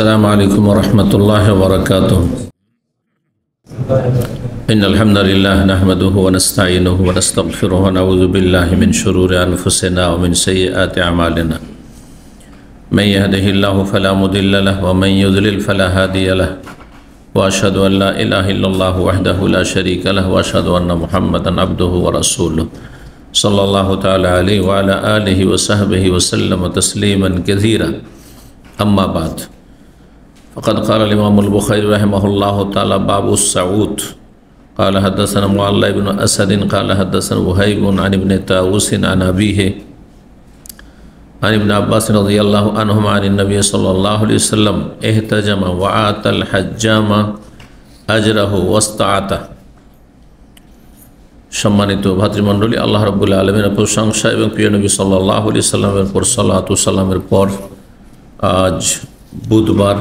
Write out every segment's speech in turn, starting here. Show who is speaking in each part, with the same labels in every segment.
Speaker 1: السلام عليكم ورحمة الله وبركاته. إن الحمد لله نحمده ونستعينه ونستغفره ونعوذ بالله من شرور أنفسنا ومن سيئات أعمالنا. من يهده الله فلا مضل له ومن يضلل فلا هادي له. وأشهد أن لا إله إلا الله وحده لا شريك له وأشهد أن محمدا عبده ورسوله صلى الله تعالى عليه وعلى آله وصحبه وسلم تسليما كثيرا. أما بعد، فقد قال الإمام البخاري رحمه الله تعالى: باب السعود. قال حدثنا معل بن أسد قال حدثنا وهيب عن ابن طاووس عن أبيه عن ابن عباس رضي الله عنهما عن النبي صلى الله عليه وسلم احتجم وآتى الحجام أجره واستعاته। সম্মানিত ভাতৃমণ্ডলী, আল্লাহ রাব্বুল আলামিনের প্রশংসা এবং প্রিয় নবী সাল্লাল্লাহু আলাইহি সাল্লামের পর সালাতু সালামের পর আজ বুধবার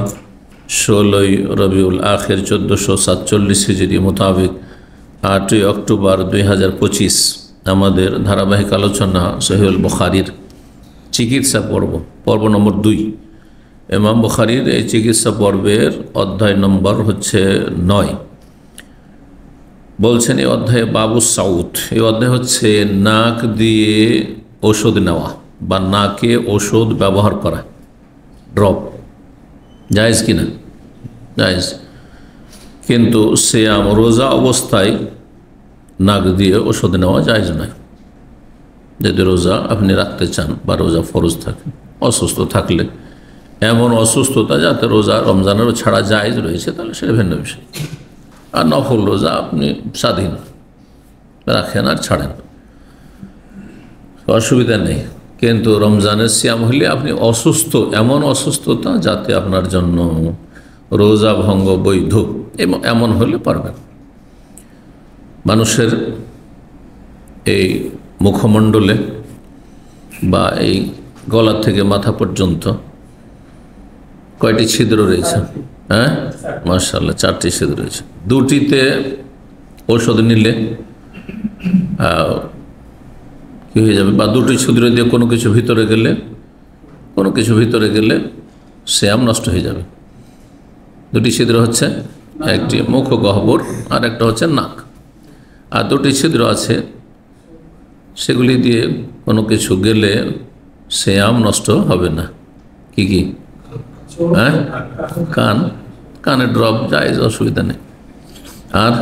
Speaker 1: 16 রবিউল আখির 1447 হিজরি মোতাবেক 8 অক্টোবর 2025 আমাদের ধারাবাহিক আলোচনা সহিহুল বুখারীর চিকিৎসা পর্ব নম্বর 2। ইমাম বুখারীর এই চিকিৎসা পর্বের অধ্যায় নম্বর হচ্ছে 9। বলছেন এই অধ্যায়ে বাবু সাউদ। এই অধ্যায় হচ্ছে নাক দিয়ে ওষুধ নেওয়া বা নাকে ওষুধ ব্যবহার করা, ড্রপ জায়েজ কিনা? জায়েজ, কিন্তু সিয়াম রোজা অবস্থায় নাক দিয়ে ওষুধ নেওয়া জায়েজ নয়। যদি রোজা আপনি রাখতে চান বা রোজা ফরজ থাকে, অসুস্থ থাকলে, এমন অসুস্থতা যাতে রোজা রমজানেরও ছাড়া জায়েজ রয়েছে, তাহলে সেটা ভিন্ন বিষয়। আর নফল রোজা আপনি স্বাধীন, রাখেন আর ছাড়েন, অসুবিধা নেই। কিন্তু রমজানের সিয়াম হলে আপনি অসুস্থ, এমন অসুস্থতা যাতে আপনার জন্য রোজা ভঙ্গ বৈধ, এবং এমন হলে পারবেন। মানুষের এই মুখমণ্ডলে বা এই গলা থেকে মাথা পর্যন্ত কয়টি ছিদ্র রয়েছে? হ্যাঁ, মাশাআল্লাহ, 4টি ছিদ্র রয়েছে। 2টিতে ঔষধ নিলে কি হয়ে যাবে, বা 2টি ছিদ্র দিয়ে কোনো কিছু ভিতরে গেলে সিয়াম নষ্ট হয়ে যাবে। 2টি ছিদ্র হচ্ছে, একটি মুখ গহ্বর আর একটা হচ্ছে নাক। আর 2টি ছিদ্র আছে, সেগুলি দিয়ে কোনো কিছু গেলে সিয়াম নষ্ট হবে না। কি কি? হ্যাঁ, কানে ড্রপ জায়েজ, অসুবিধা নেই। আর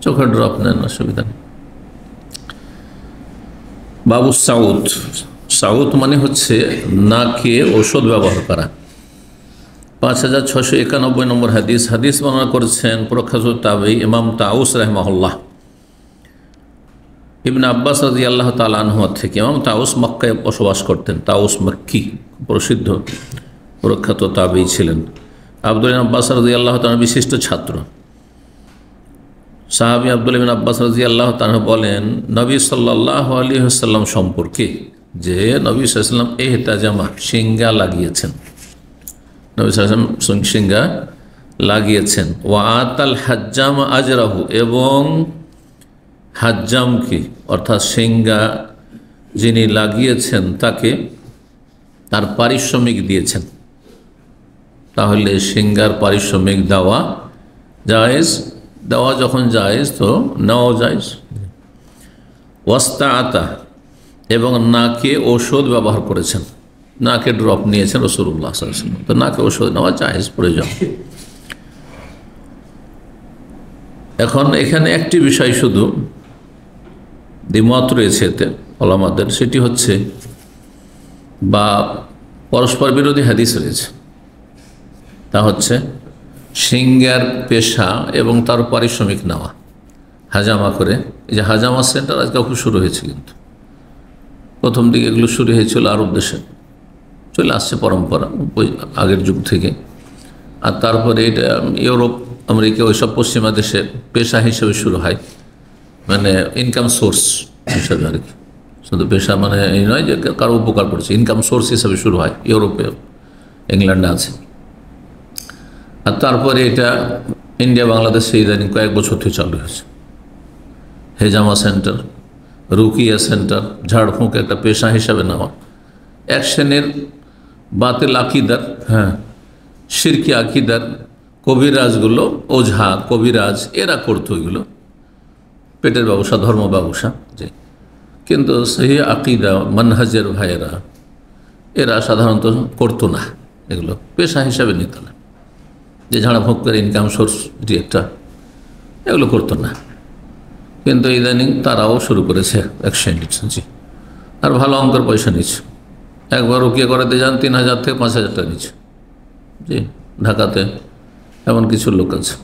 Speaker 1: চোখের ড্রপ নেন, অসুবিধা নেই। বাবু সাউদ। সাউদ মানে হচ্ছে নাকে ঔষধ ব্যবহার করা। 5691 নম্বর হাদিস বর্ণনা করেছেন প্রখ্যাত তাবেঈ ইমাম তাউস রাহিমাহুল্লাহ ইবনে আব্বাস রাদিয়াল্লাহু তাআলা আনহু থেকে। ইমাম তাউস মক্কায় বসবাস করতেন। তাউস মক্কি, প্রসিদ্ধ প্রখ্যাত তাবেঈ ছিলেন। আব্দুল্লাহ ইবনে আব্বাস রাদিয়াল্লাহু তাআলা বিশিষ্ট ছাত্র সাহাবী আব্দুল্লাহ ইবনে আব্বাস রাদিয়াল্লাহু তাআলা বলেন, নবী সাল্লাল্লাহু আলাইহি ওয়াসাল্লাম সম্পর্কে, যে নবী সাল্লাল্লাহু আলাইহি ওয়াসাল্লাম ইহতাজামা, সিঙ্গা লাগিয়েছেন। নবী সাল্লাল্লাহু আলাইহি ওয়াসাল্লাম সিঙ্গা লাগিয়েছেন। ওয়া আতাল হাজ্জাম আজরাহু, এবং হাজ্জামকে অর্থাৎ সিঙ্গা যিনি লাগিয়েছেন তাকে তার পারিশ্রমিক দিয়েছেন। তাহলে সিঙ্গার পারিশ্রমিক দেওয়া জায়েজ, দেওয়া যখন জায়েজ তো নেওয়াও জায়েজ। ওয়াস্তাআতা, এবং নাকে ঔষধ ব্যবহার করেছেন, নাকে ড্রপ নিয়েছেন রাসূলুল্লাহ সাল্লাল্লাহু আলাইহি ওয়াসাল্লাম, তো নাকে ঔষধ নেওয়া জায়েজ, প্রয়োজন। এখন এখানে একটি বিষয় শুধু দ্বিমত রয়েছে এতে ওলামাদের, সেটি হচ্ছে, বা পরস্পর বিরোধী হাদিস রয়েছে, তা হচ্ছে সিঙ্গার পেশা এবং তার পারিশ্রমিক নেওয়া, হাজামা করে। এই যে হাজামা সেন্টার আজকাল খুব শুরু হয়েছে, কিন্তু প্রথম দিকে এগুলো শুরু হয়েছিল আরব দেশে, চলে আসছে পরম্পরা ওই আগের যুগ থেকে। আর তারপরে এটা ইউরোপ, আমেরিকা, ওইসব পশ্চিমা দেশে পেশা হিসেবে শুরু হয়, মানে ইনকাম সোর্স হিসেবে আর কি। শুধু পেশা মানে এই নয় যে কারো উপকার করছে, ইনকাম সোর্স হিসেবে শুরু হয়, ইউরোপে, ইংল্যান্ডে আছে। আর তারপরে এটা ইন্ডিয়া, বাংলাদেশে ইদানিং কয়েক বছর থেকে চালু হয়েছে। হেজামা সেন্টার, রুকিয়া সেন্টার, ঝাড়ফুঁক একটা পেশা হিসাবে নেওয়া। এক শ্রেণীর বাতিল আকিদার, হ্যাঁ, শিরকি আকিদার কবিরাজগুলো, ওঝা কবিরাজ এরা করতো এগুলো, পেটের ব্যবসা, ধর্ম ব্যবসা। জি, কিন্তু সেই আকিদা মানহাজের ভাইয়েরা এরা সাধারণত করতো না, এগুলো পেশা হিসাবে নিত না, যে ঝাড়াফুঁক করে ইনকাম সোর্স এটি একটা, এগুলো করতো না। কিন্তু ইদানিং তারাও শুরু করেছে অ্যাকশন নিচ্ছে। জি, আর ভালো অঙ্কের পয়সা নিচ্ছে। একবার রুকিয়া করাতে যান 3,000 থেকে 5,000 টাকা নিচ্ছে। জি, ঢাকাতে এমন কিছু লোক আছে।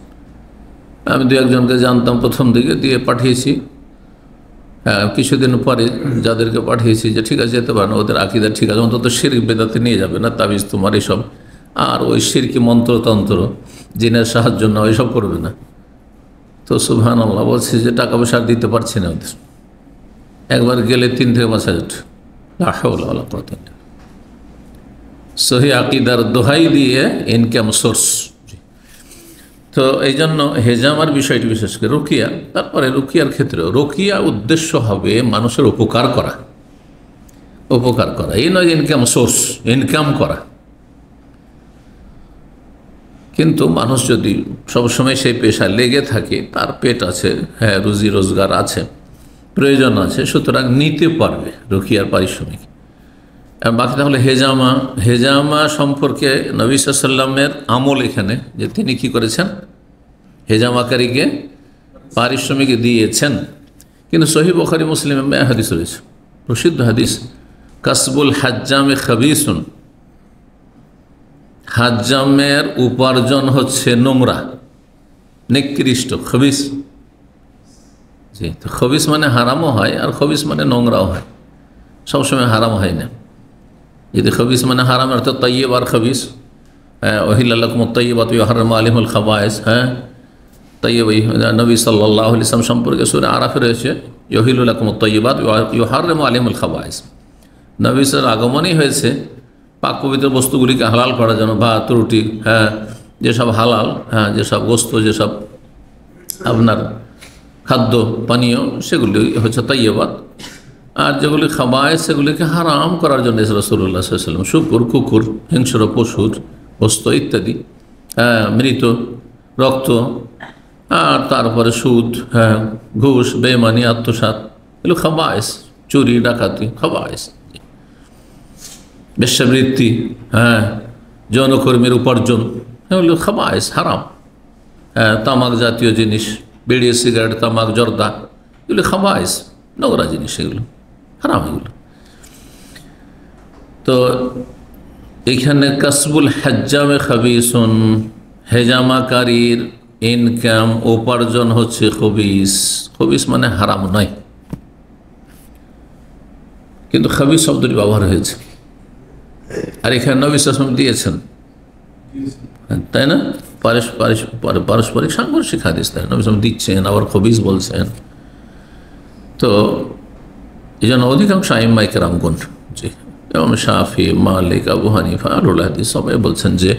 Speaker 1: আমি দু একজনকে জানতাম প্রথম দিকে, দিয়ে পাঠিয়েছি। হ্যাঁ, কিছুদিন পরে যাদেরকে পাঠিয়েছি যে ঠিক আছে যেতে পারে না, ওদের আকিদা ঠিক আছে, অন্তত শিরক বেদাতে নিয়ে যাবে না, তাবিজ তোমার এসব, আর ওই শিরকি মন্ত্রতন্ত্র, জিনের সাহায্য না, ওইসব করবে না। তো সুবহানাল্লাহ বলছি যে টাকা পয়সা দিতে পারছি না ওদের। একবার গেলে 3 থেকে 5,000 টাকা। সহি আকিদার দোহাই দিয়ে ইনকাম সোর্স। তো এই জন্য হেজামার বিষয়টি বিশেষ করে রুকিয়া, তারপরে রুকিয়ার ক্ষেত্রে রুকিয়া উদ্দেশ্য হবে মানুষের উপকার করা, উপকার করা, এই নয় ইনকাম সোর্স, ইনকাম করা। কিন্তু মানুষ যদি সবসময় সেই পেশায় লেগে থাকে, তার পেট আছে, হ্যাঁ, রুজি রোজগার আছে, প্রয়োজন আছে, সুতরাং নিতে পারবে রুকিয়ার পারিশ্রমিক। বাকি তাহলে হেজামা, হেজামা সম্পর্কে নবী সাল্লাল্লাহু আলাইহি ওয়াসাল্লামের আমল এখানে, যে তিনি কি করেছেন, হেজামাকারীকে পারিশ্রমিক দিয়েছেন। কিন্তু সহিহ বুখারী মুসলিমে হাদিস রয়েছে, প্রসিদ্ধ হাদিস, কাসবুল হাজ্জামে খাবিসুন, হাজ্জামের উপার্জন হচ্ছে নোংরা, নিকৃষ্ট, খবিস। জি, তো খবিস মানে হারামও হয়, আর খবিস মানে নোংরাও হয়, সবসময় হারাম হয় না। যদি খবিস মানে হারাম অর্থ তৈয়ব আর খবিস, হ্যাঁ, ওহিল্লা লাকুম আত-তাইয়্যিবাত ওয়া হারামা আলাইহিমুল খাবায়েস, হ্যাঁ, তৈয়ব। নবী সাল্লাল্লাহু আলাইহি ওয়াসাল্লাম সম্পর্কে সূরা আরাফে রয়েছে ইউহিল্লু লাকুম আত-তাইয়্যিবাত ওয়া হারামা আলাইহিমুল খাবায়েস। নবী সাল্লাল্লাহু আগমনই হয়েছে পাক পবিত্র বস্তুগুলিকে হালাল করার জন্য, ভাত রুটি, হ্যাঁ, যেসব হালাল, হ্যাঁ, যেসব গোস্ত, যেসব আপনার খাদ্য পানীয়, সেগুলি হচ্ছে তাইয়্যিবাত। আর যেগুলি খাবায় সেগুলিকে হারাম করার জন্য রাসূলুল্লাহ সাল্লাল্লাহু আলাইহি ওয়াসাল্লাম শুকর, কুকুর, হিংস্র পশুর বস্তু ইত্যাদি, হ্যাঁ, মৃত রক্ত, আর তারপরে সুদ, হ্যাঁ, ঘুষ, বেঈমানি, আত্মসাৎ, এগুলো খাবায়েস, চুরি ডাকাতি খাবায়েস, বেশ্যাবৃত্তি, হ্যাঁ, যৌনকর্মীর উপার্জন, এগুলো খাবায়েস, হারাম। হ্যাঁ, তামাক জাতীয় জিনিস, বিড়ি, সিগারেট, তামাক, জর্দা, এগুলো খাবায়েস, নোংরা জিনিস, এগুলো হারাম। এগুলো তো এখানে কাসবুল হাজ্জামে খাবিসুন, হেজামাকারীর ইনকাম, উপার্জন হচ্ছে খবিস। খবিস মানে হারাম নয়, কিন্তু খবিস শব্দটি ব্যবহার হয়েছে, আর এখানে নবী সাল্লাল্লাহু আলাইহি ওয়াসাল্লাম দিয়েছেন, তাই না? পারস্পরিক সাংঘর্ষিক হাদিস, তাই নবী সাল্লাল্লাহু আলাইহি ওয়াসাল্লাম দিচ্ছেন, আবার খবিস বলছেন। তো এই জন্য অধিকাংশ আইম্মায়ে কেরামগণ, জি, ইমাম শাফি, মালিক, আবু হানিফা, আহলুল হাদিস সবাই বলছেন যে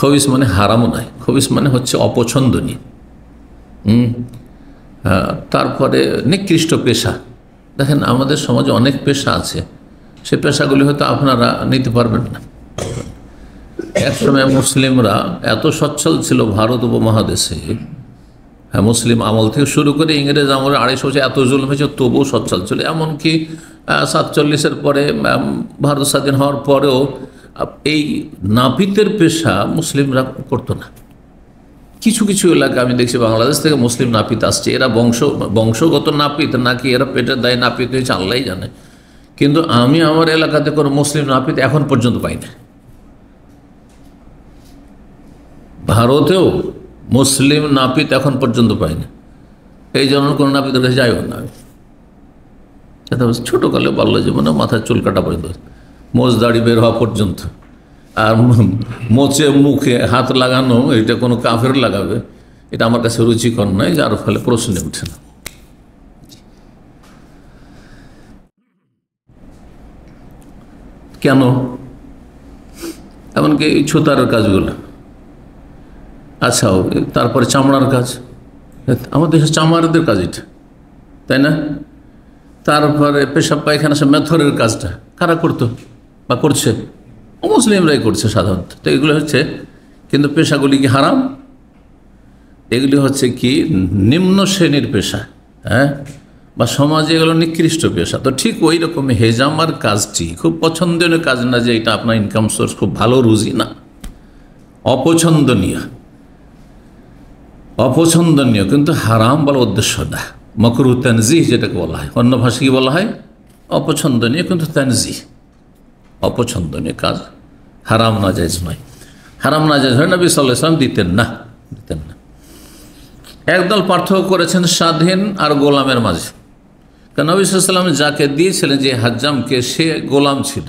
Speaker 1: খবিস মানে হারামও নয়, খবিস মানে হচ্ছে অপছন্দনীয়। তারপরে নিকৃষ্ট পেশা। দেখেন আমাদের সমাজে অনেক পেশা আছে, সে পেশাগুলি হয়তো আপনারা নিতে পারবেন না। একসময় মুসলিমরা এত সচ্ছল ছিল ভারত উপমহাদেশে, হ্যাঁ, মুসলিম আমল থেকে শুরু করে ইংরেজ আমলে 250 বছর এত জুলুম হয়েছে, তবুও সচ্ছল ছিল। এমনকি 47-এর পরে, ভারত স্বাধীন হওয়ার পরেও এই নাপিতের পেশা মুসলিমরা করতো না। কিছু কিছু এলাকা আমি দেখছি বাংলাদেশ থেকে মুসলিম নাপিত আসছে, এরা বংশগত নাপিত নাকি এরা পেটের দায়ে নাপিত হয়েছে আল্লাহই জানে। কিন্তু আমি আমার এলাকাতে কোনো মুসলিম নাপিত এখন পর্যন্ত পাই না। ভারতেও মুসলিম নাপিত এখন পর্যন্ত পাই না, এই জন্য কোনো নাপিতের কাছে যাইও না। ছোটোকালে বাল্য জীবনে মাথার চুল কাটা পর্যন্ত, মোজ দাড়ি বের হওয়া পর্যন্ত, আর মোচে মুখে হাত লাগানো, এটা কোনো কাফের লাগাবে, এটা আমার কাছে রুচিকর নয়, যার ফলে প্রশ্নে উঠে না। কেন? এমনকি এই ছুতারের কাজগুলো, আচ্ছা, তারপরে চামড়ার কাজ, আমাদের দেশের চামড়াদের কাজ এটা, তাই না? তারপরে পেশাব পায়খানা, সে মেথরের কাজটা কারা করতো বা করছে? অমুসলিমরাই করছে সাধারণত। তো এগুলো হচ্ছে, কিন্তু পেশাগুলি কি হারাম? এগুলি হচ্ছে কি নিম্ন শ্রেণীর পেশা, হ্যাঁ, বা সমাজে এগুলো নিকৃষ্ট পেশা। তো ঠিক ওই রকম হেজামার কাজটি খুব পছন্দনীয় কাজ না, যে এটা আপনার ইনকাম সোর্স, খুব ভালো রুজি না, অপছন্দনীয়। অপছন্দনীয় কিন্তু হারাম বলার উদ্দেশ্য না। মকরুহ তানজিহ যেটাকে বলা হয়, অন্য ভাষায় কি বলা হয়? অপছন্দনীয়, কিন্তু তানজিহ অপছন্দনীয় কাজ, হারাম নাজায়েজ নয়। হারাম নাজায়েজ হয় নবী সাল্লাল্লাহু আলাইহি ওয়াসাল্লাম দিতেন না। একদল পার্থক্য করেছেন স্বাধীন আর গোলামের মাঝে। কারণ নবী সাল্লাল্লাহু আলাইহি ওয়াসাল্লাম যাকে দিয়েছিলেন, যে হাজ্জামকে, সে গোলাম ছিল।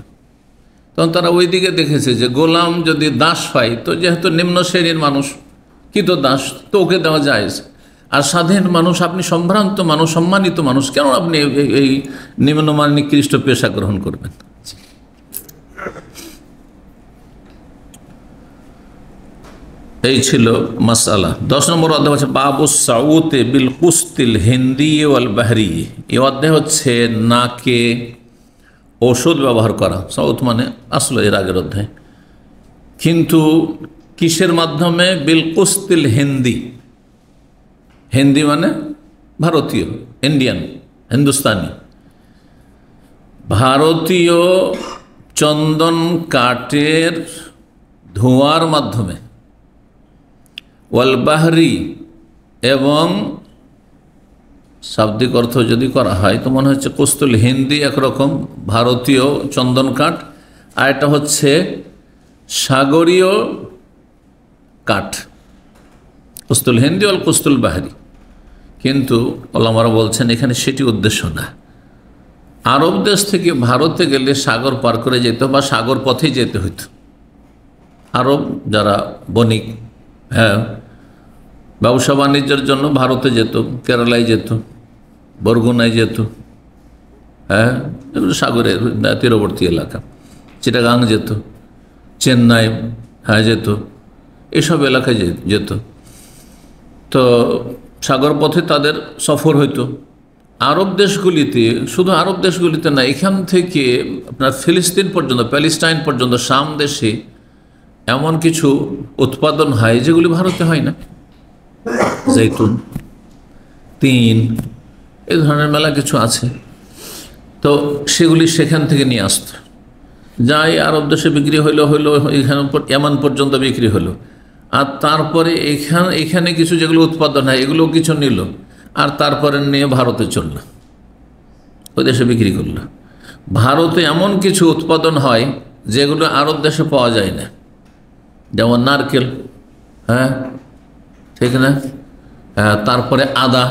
Speaker 1: তখন তারা ওই দিকে দেখেছে যে গোলাম যদি দাস পায়, তো যেহেতু নিম্ন শ্রেণীর মানুষ, কি তো দাস, তো ওকে দেওয়া যায়। আর স্বাধীন মানুষ, আপনি সম্ভ্রান্ত মানুষ, সম্মানিত মানুষ, কেন আপনি এই নিম্নমান নিকৃষ্ট পেশা গ্রহণ করবেন? এই ছিল মাসআলা। 10 নম্বর অধ্যায় হচ্ছে বাবু সাউতে বিল কুস্তিল হিন্দি ওয়াল বাহরি। এই অধ্যায় হচ্ছে নাকে ওষুধ ব্যবহার করা। সাউত মানে আসলে এর আগের অধ্যায়, কিন্তু কিসের মাধ্যমে? বিল কুস্তিল হিন্দি। হিন্দি মানে ভারতীয়, ইন্ডিয়ান, হিন্দুস্তানি। ভারতীয় চন্দন কাঠের ধোঁয়ার মাধ্যমে, ওয়াল বাহরি, এবং শাব্দিক অর্থ যদি করা হয় তো মনে হচ্ছে কুস্তুল হিন্দি একরকম ভারতীয় চন্দন কাঠ, আর এটা হচ্ছে সাগরীয় কাঠ, কুস্তুল হিন্দি ওয়াল কুস্তুল বাহরি। কিন্তু ওলামারা বলছেন এখানে সেটি উদ্দেশ্য না। আরব দেশ থেকে ভারতে গেলে সাগর পার করে যেত বা সাগর পথেই যেতে হইতো। আরব যারা বণিক, হ্যাঁ, ব্যবসা বাণিজ্যের জন্য ভারতে যেত, কেরালায় যেত, বরগুনায় যেত, হ্যাঁ, এগুলো সাগরের তীরবর্তী এলাকা। চিটাগাং যেত, চেন্নাই, হ্যাঁ, যেত, এসব এলাকায় যেত। তো সাগর পথে তাদের সফর হইতো। আরব দেশগুলিতে, শুধু আরব দেশগুলিতে না, এখান থেকে আপনার ফিলিস্তিন পর্যন্ত, প্যালেস্টাইন পর্যন্ত, শাম দেশে এমন কিছু উৎপাদন হয় যেগুলি ভারতে হয় না। জৈতুন, তিন, এই ধরনের মেলা কিছু আছে। তো সেগুলি সেখান থেকে নিয়ে আসত, যাই আরব দেশে বিক্রি হইলো এখানে এমন পর্যন্ত বিক্রি হলো। আর তারপরে এখানে কিছু যেগুলো উৎপাদন হয় এগুলো কিছু নিল, আর তারপরে নিয়ে ভারতে চলল, ওই দেশে বিক্রি করলো। ভারতে এমন কিছু উৎপাদন হয় যেগুলো আরব দেশে পাওয়া যায় না, যেমন নারকেল, হ্যাঁ, ঠিক না, তারপরে আদা,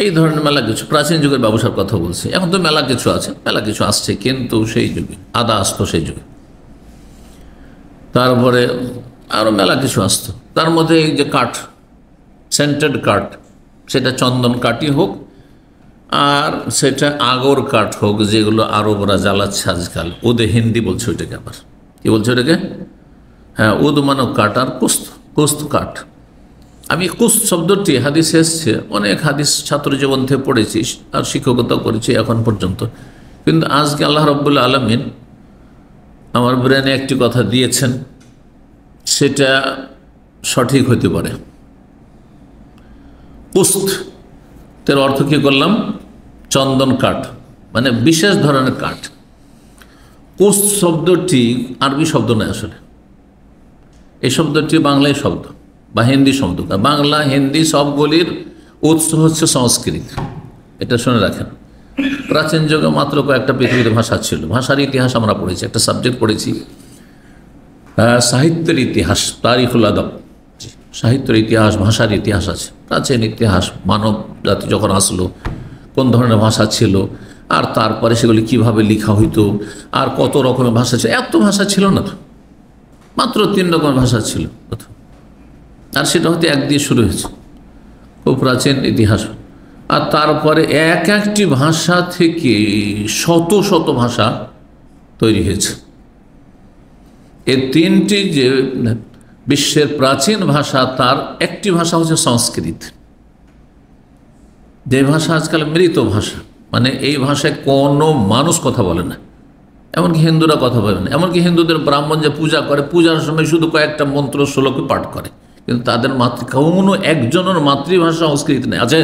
Speaker 1: এই ধরনের মেলা কিছু। প্রাচীন যুগের ব্যবসার কথা বলছি, এখন তো মেলা কিছু আছে, মেলা কিছু আসছে, কিন্তু সেই যুগে আদা আসতো, সেই যুগে। তারপরে আরও মেলা কিছু আসতো। তার মধ্যে এই যে কাঠ, সেন্টেড কাঠ, সেটা চন্দন কাঠই হোক আর সেটা আগর কাঠ হোক, যেগুলো আরবরা জ্বালাচ্ছে আজকাল। উদে হিন্দি বলছে ওইটাকে, আবার কি বলছে ওটাকে? হ্যাঁ, উদ মানব কাঠ, আর কুস্ত কাঠ। আমি কুস্ত শব্দটি হাদিসে এসছে, অনেক হাদিস ছাত্র জীবন থেকে পড়েছি আর শিক্ষকতা করেছি এখন পর্যন্ত, কিন্তু আজকে আল্লাহ রাব্বুল আলামিন আমার ব্রেনে একটি কথা দিয়েছেন, সেটা সঠিক হতে পারে। কুস্ত এর অর্থ কী করলাম? চন্দন কাঠ, মানে বিশেষ ধরনের কাঠ। কুস্ত শব্দটি আরবি শব্দ নয় আসলে, এই শব্দটি বাংলায় শব্দ বা হিন্দি শব্দ। বাংলা হিন্দি সবগুলির উৎস হচ্ছে সংস্কৃত, এটা শুনে রাখেন। প্রাচীন যুগে মাত্র কয়েকটা পৃথিবীতে ভাষা ছিল। ভাষার ইতিহাস আমরা পড়েছি, একটা সাবজেক্ট পড়েছি, সাহিত্যের ইতিহাস, তারিখুল আদব। সাহিত্যের ইতিহাস, ভাষার ইতিহাস আছে, প্রাচীন ইতিহাস, মানব জাতি যখন আসলো কোন ধরনের ভাষা ছিল, আর তারপরে সেগুলি কিভাবে লেখা হইতো, আর কত রকমের ভাষা ছিল। এত ভাষা ছিল না তো, মাত্র 3 রকমের ভাষা ছিল, আর সেটা হয়তো এক দিয়ে শুরু হয়েছে, খুব প্রাচীন ইতিহাস। আর তারপরে এক একটি ভাষা থেকে শত শত ভাষা তৈরি হয়েছে। এই 3টি যে বিশ্বের প্রাচীন ভাষা, তার একটি ভাষা হচ্ছে সংস্কৃত, যে ভাষা আজকাল মৃত ভাষা, মানে এই ভাষায় কোনো মানুষ কথা বলে না, এমনকি হিন্দুরা কথা বলে না। এমনকি হিন্দুদের ব্রাহ্মণ যে পূজা করে, পূজার সময় শুধু কয়েকটা মন্ত্র শ্লোকই পাঠ করে, কিন্তু তাদের কোনো একজনের মাতৃভাষা সংস্কৃত নেই। আছে,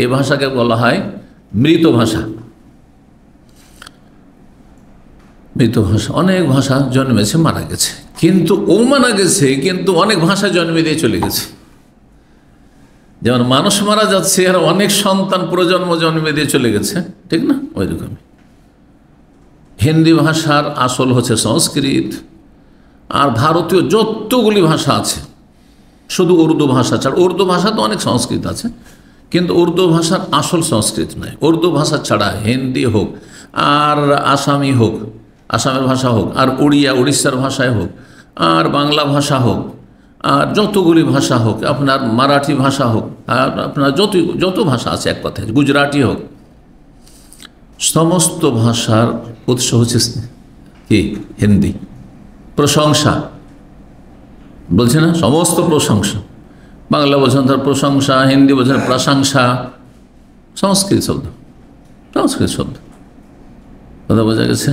Speaker 1: এই ভাষাকে বলা হয় মৃত ভাষা। মৃত ভাষা, অনেক ভাষা জন্মেছে মারা গেছে, কিন্তু ও মারা গেছে কিন্তু অনেক ভাষা জন্মে দিয়ে চলে গেছে। যেমন মানুষ মারা যাচ্ছে আর অনেক সন্তান প্রজন্ম জন্মে দিয়ে চলে গেছে, ঠিক না? ওই রকমই হিন্দি ভাষার আসল হচ্ছে সংস্কৃত। আর ভারতীয় যতগুলি ভাষা আছে, শুধু উর্দু ভাষা ছাড়া, উর্দু ভাষা তো অনেক সংস্কৃত আছে, কিন্তু উর্দু ভাষার আসল সংস্কৃত নয়। উর্দু ভাষা ছাড়া হিন্দি হোক, আর আসামি হোক, আসামের ভাষা হোক, আর উড়িয়া উড়িষ্যার ভাষায় হোক, আর বাংলা ভাষা হোক, আর যতগুলি ভাষা হোক, আপনার মারাঠি ভাষা হোক, আর আপনার যত ভাষা আছে, এক কথায় গুজরাটি হোক, সমস্ত ভাষার উৎস হচ্ছে কি? হিন্দি। প্রশংসা বলছে না, সমস্ত প্রশংসা। বাংলা বলছেন তার প্রশংসা, হিন্দি বলছেন প্রশংসা, সংস্কৃত শব্দ, সংস্কৃত শব্দ। কথা বোঝা গেছে?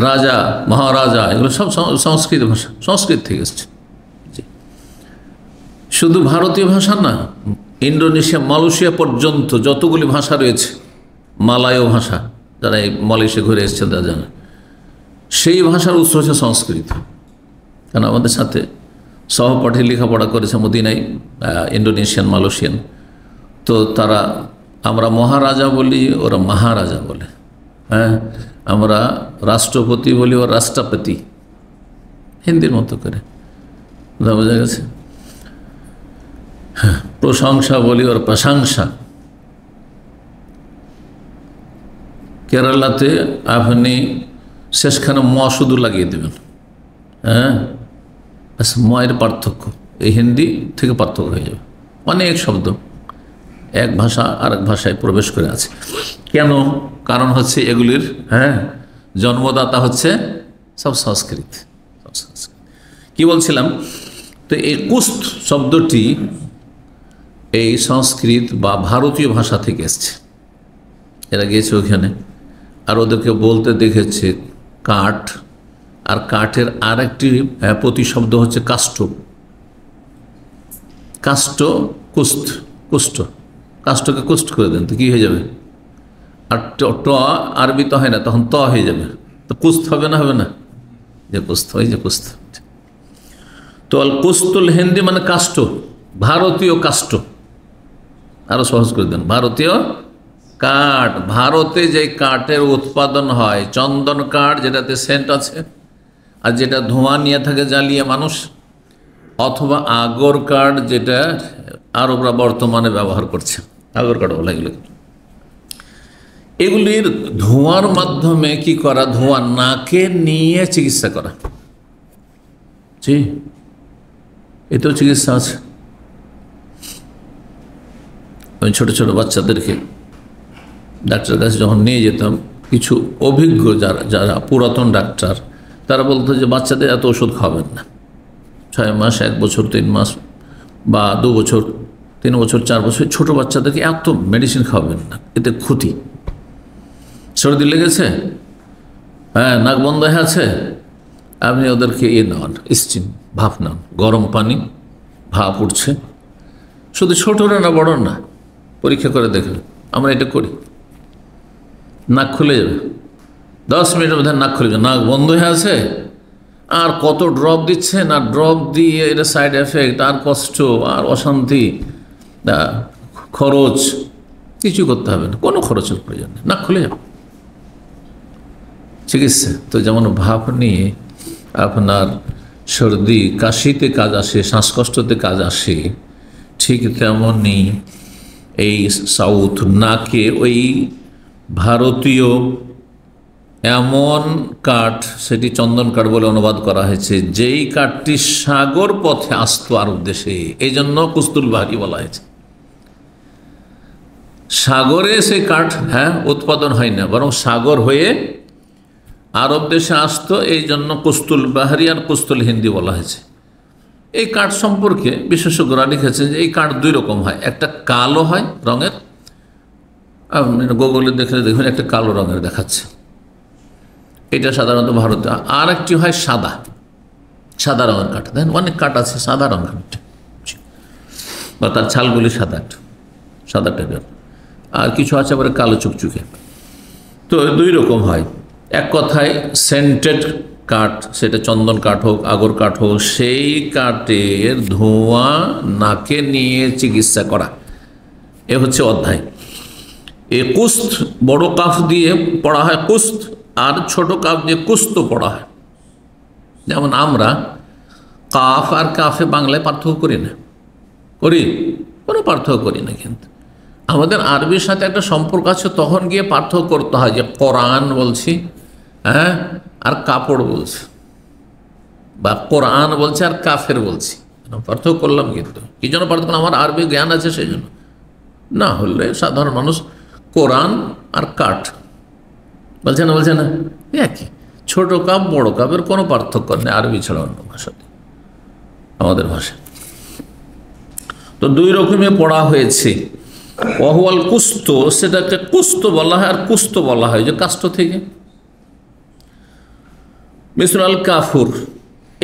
Speaker 1: রাজা, মহারাজা, এগুলো সব সংস্কৃত ভাষা, সংস্কৃত থেকে এসছে। শুধু ভারতীয় ভাষা না, ইন্দোনেশিয়া, মালয়েশিয়া পর্যন্ত যতগুলি ভাষা রয়েছে, মালায় ভাষা, যারা এই মালয়েশিয়া ঘুরে এসছে তারা জানে, সেই ভাষার উৎস হচ্ছে সংস্কৃত। কেন আমাদের সাথে সহপাঠী লেখাপড়া করেছে মদিনায়, ইন্দোনেশিয়ান, মালয়েশিয়ান। তো তারা, আমরা মহারাজা বলি, ওরা মহারাজা বলে। হ্যাঁ, আমরা রাষ্ট্রপতি বলি, ওরা রাষ্ট্রপতি, হিন্দির মতো করে। বোঝা গেছে? হ্যাঁ, প্রশংসা বলি, ওর প্রশংসা। কেরালাতে আপনি শেষখানে ম শুধু লাগিয়ে দেবেন। হ্যাঁ, ময়ের পার্থক্য এই হিন্দি থেকে পার্থক্য হয়ে যাবে। অনেক শব্দ এক ভাষা আরেক ভাষায় প্রবেশ করে আছে। কেন? কারণ হচ্ছে এগুলির জন্মদাতা হচ্ছে সব সংস্কৃত। কি বলছিলাম? তো এই কুস্ত শব্দটি এই সংস্কৃত বা ভারতীয় ভাষা থেকে এসছে। এরা গিয়েছে ওখানে, আর ওদেরকে বলতে দেখেছে কাঠ, আর কাঠের আর একটি প্রতিশব্দ হচ্ছে কাষ্ঠ। কাষ্ঠ, কুস্ত, কুষ্ঠ, কাষ্ঠকে কুষ্ঠ করে দেন তো কী হয়ে যাবে? আর ট আরবি তো হয় না, তখন ত হয়ে যাবে, তো কুস্ত হবে না? হবে না? যে কুস্ত, ওই যে কুস্ত। তো আল কুস্তুল হিন্দি মানে কাষ্ঠ, ভারতীয় কাষ্ঠ। আরো সহজ করে দেন, ভারতীয় কাঠ। ভারতে যে কাঠের উৎপাদন হয়, চন্দন কাঠ, যেটাতে সেন্ট আছে, আর যেটা ধোঁয়া নিয়ে থাকে জ্বালিয়ে মানুষ, অথবা আগর কাঠ, যেটা আরবরা বর্তমানে ব্যবহার করছে, আগর কাঠ বলা এগুলো। এগুলির ধোঁয়ার মাধ্যমে কি করা? ধোঁয়া নাকে নিয়ে চিকিৎসা করা। জি, এতেও চিকিৎসা আছে। আমি ছোট ছোট বাচ্চাদেরকে ডাক্তারের কাছে যখন নিয়ে যেতাম, কিছু অভিজ্ঞ যারা পুরাতন ডাক্তার, তারা বলতো যে বাচ্চাদের এত ওষুধ খাওয়াবেন না। 6 মাস, 1 বছর, 3 মাস বা 2 বছর, 3 বছর, 4 বছর ছোট বাচ্চাদেরকে এত মেডিসিন খাওয়াবেন না, এতে ক্ষতি। সর্দি লেগেছে, হ্যাঁ, নাক বন্ধ হয়ে আছে, আপনি ওদেরকে নেওয়ান, স্টিম, ভাপ নেন, গরম পানি, ভাপ উঠছে। শুধু ছোটরা না, বড় না, পরীক্ষা করে দেখবেন। আমরা এটা করি, নাক খুলে যাবে, 10 মিনিটের মধ্যে নাক খুলে যাবে, নাক বন্ধ হয়ে আছে। আর কত ড্রপ দিচ্ছেন, আর ড্রপ দিয়ে এটা সাইড এফেক্ট, আর কষ্ট, আর অশান্তি, খরচ, কিছু করতে হবে না, কোনো খরচের প্রয়োজন নেই, নাক খুলে যাবে। চিকিৎসা তো যেমন ভাপ নিয়ে আপনার সর্দি কাশিতে কাজ আসে, শ্বাসকষ্টতে কাজ আসে, ঠিক তেমনই এই সাউথ নাকে ওই ভারতীয় এমন কাঠ, সেটি চন্দন কাঠ বলে অনুবাদ করা হয়েছে, যেই কাঠটি সাগর পথে আসতো আরব দেশে, এই জন্য কুস্তুলবাহরি বলা হয়েছে। সাগরে সেই কাঠ উৎপাদন হয় না, বরং সাগর হয়ে আরব দেশে আসতো, এই জন্য কুস্তুলবাহরি আর কুস্তুল হিন্দি বলা হয়েছে। এই কাঠ সম্পর্কে বিশেষজ্ঞরা লিখেছেন যে এই কাঠ 2 রকম হয়। একটা কালো হয় রঙের, আপনি গুগলে দেখলে দেখবেন একটা কালো রঙের দেখাচ্ছে, এটা সাধারণত ভারতে। আর একটি হয় সাদা, সাদা রঙের কাঠ। দেখেন অনেক কাঠ আছে সাদা রঙের, বা তার ছালগুলি সাদা, সাদা টাইপের। আর কিছু আছে আবার কালো চুকচুকে। তো দুই রকম হয়। এক কথায় সেন্টেড কাঠ, সেটা চন্দন কাঠ হোক, আগর কাঠ হোক, সেই কাঠের ধোঁয়া নাকে নিয়ে চিকিৎসা করা, এ হচ্ছে অধ্যায়। এ কুস্ত বড় কাফ দিয়ে পড়া হয় কুস্ত, আর ছোট কাফ দিয়ে কুস্ত পড়া হয়। যেমন আমরা কাফ আর কাফে বাংলায় পার্থক্য করি না, করি? কোনো পার্থক্য করি না। কিন্তু আমাদের আরবির সাথে একটা সম্পর্ক আছে, তখন গিয়ে পার্থক্য করতে হয় যে কোরআন বলছি, হ্যাঁ, আর কাপড় বলছি, বা কোরআন বলছে আর কাফের বলছি, পার্থক্য করলাম। কিন্তু কি জন্য পার্থক্য? আমার আরবি জ্ঞান আছে সেই জন্য। না হলে সাধারণ মানুষ কোরআন আর কাঠ বলছে না, বলছে না, একই। ছোট কাপ বড় কাপের কোনো পার্থক্য নেই আরবি ছাড়া অন্য ভাষাতে, আমাদের ভাষা। তো দুই রকমে পড়া হয়েছে। ওয়াহুয়াল কুস্ত, সেটাকে কুস্ত বলা হয়, আর কুস্ত বলা হয় যে কাষ্ঠ থেকে। মিসল আল কাফুর,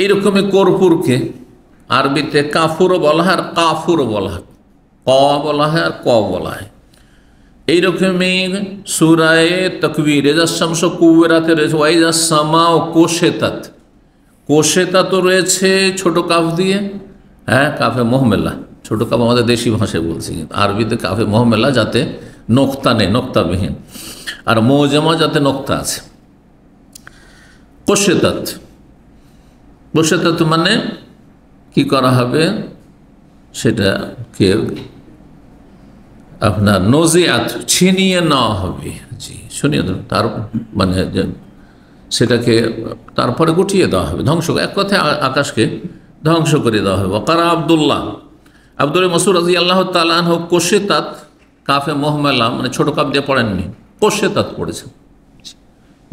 Speaker 1: এইরকমই কর্পূরকে আরবিতে কাফুরও বলা হয় আর কাফুরও বলা হয়, ক বলা হয় আর ক বলা হয়। এইরকমই সূরায়ে তাকবীর ইযা শামসু কুওয়ারাতে রয়েছে ওয়াইজা সামাও কোশেতাত, কোশেতাতও রয়েছে ছোট কাফ দিয়ে, হ্যাঁ, কাফে মুহমেলা। ছোট কাফ আমাদের দেশি ভাষায় বলছি, কিন্তু আরবিতে কাফে মুহমেলা, যাতে নোক্তা নেই, নোক্তাবিহীন, আর মোজামা যাতে নোক্তা আছে। কোশেতাত, কোশেতাত মানে কি করা হবে? সেটাকে আপনার নজিয়াত, ছিনিয়ে নেওয়া হবে। জি, শুনিয়ে দেন, তার মানে সেটাকে তারপরে গুটিয়ে দেওয়া হবে, ধ্বংস, এক কথায় আকাশকে ধ্বংস করে দেওয়া হবে। ওয়াকারা আব্দুল্লাহ মাসউদ রাদিয়াল্লাহু তাআলা আনহু কোশেতাত, কাফে মুহমেলা মানে ছোট কাফ দিয়ে পড়েননি, কোশেতাত পড়েছেন।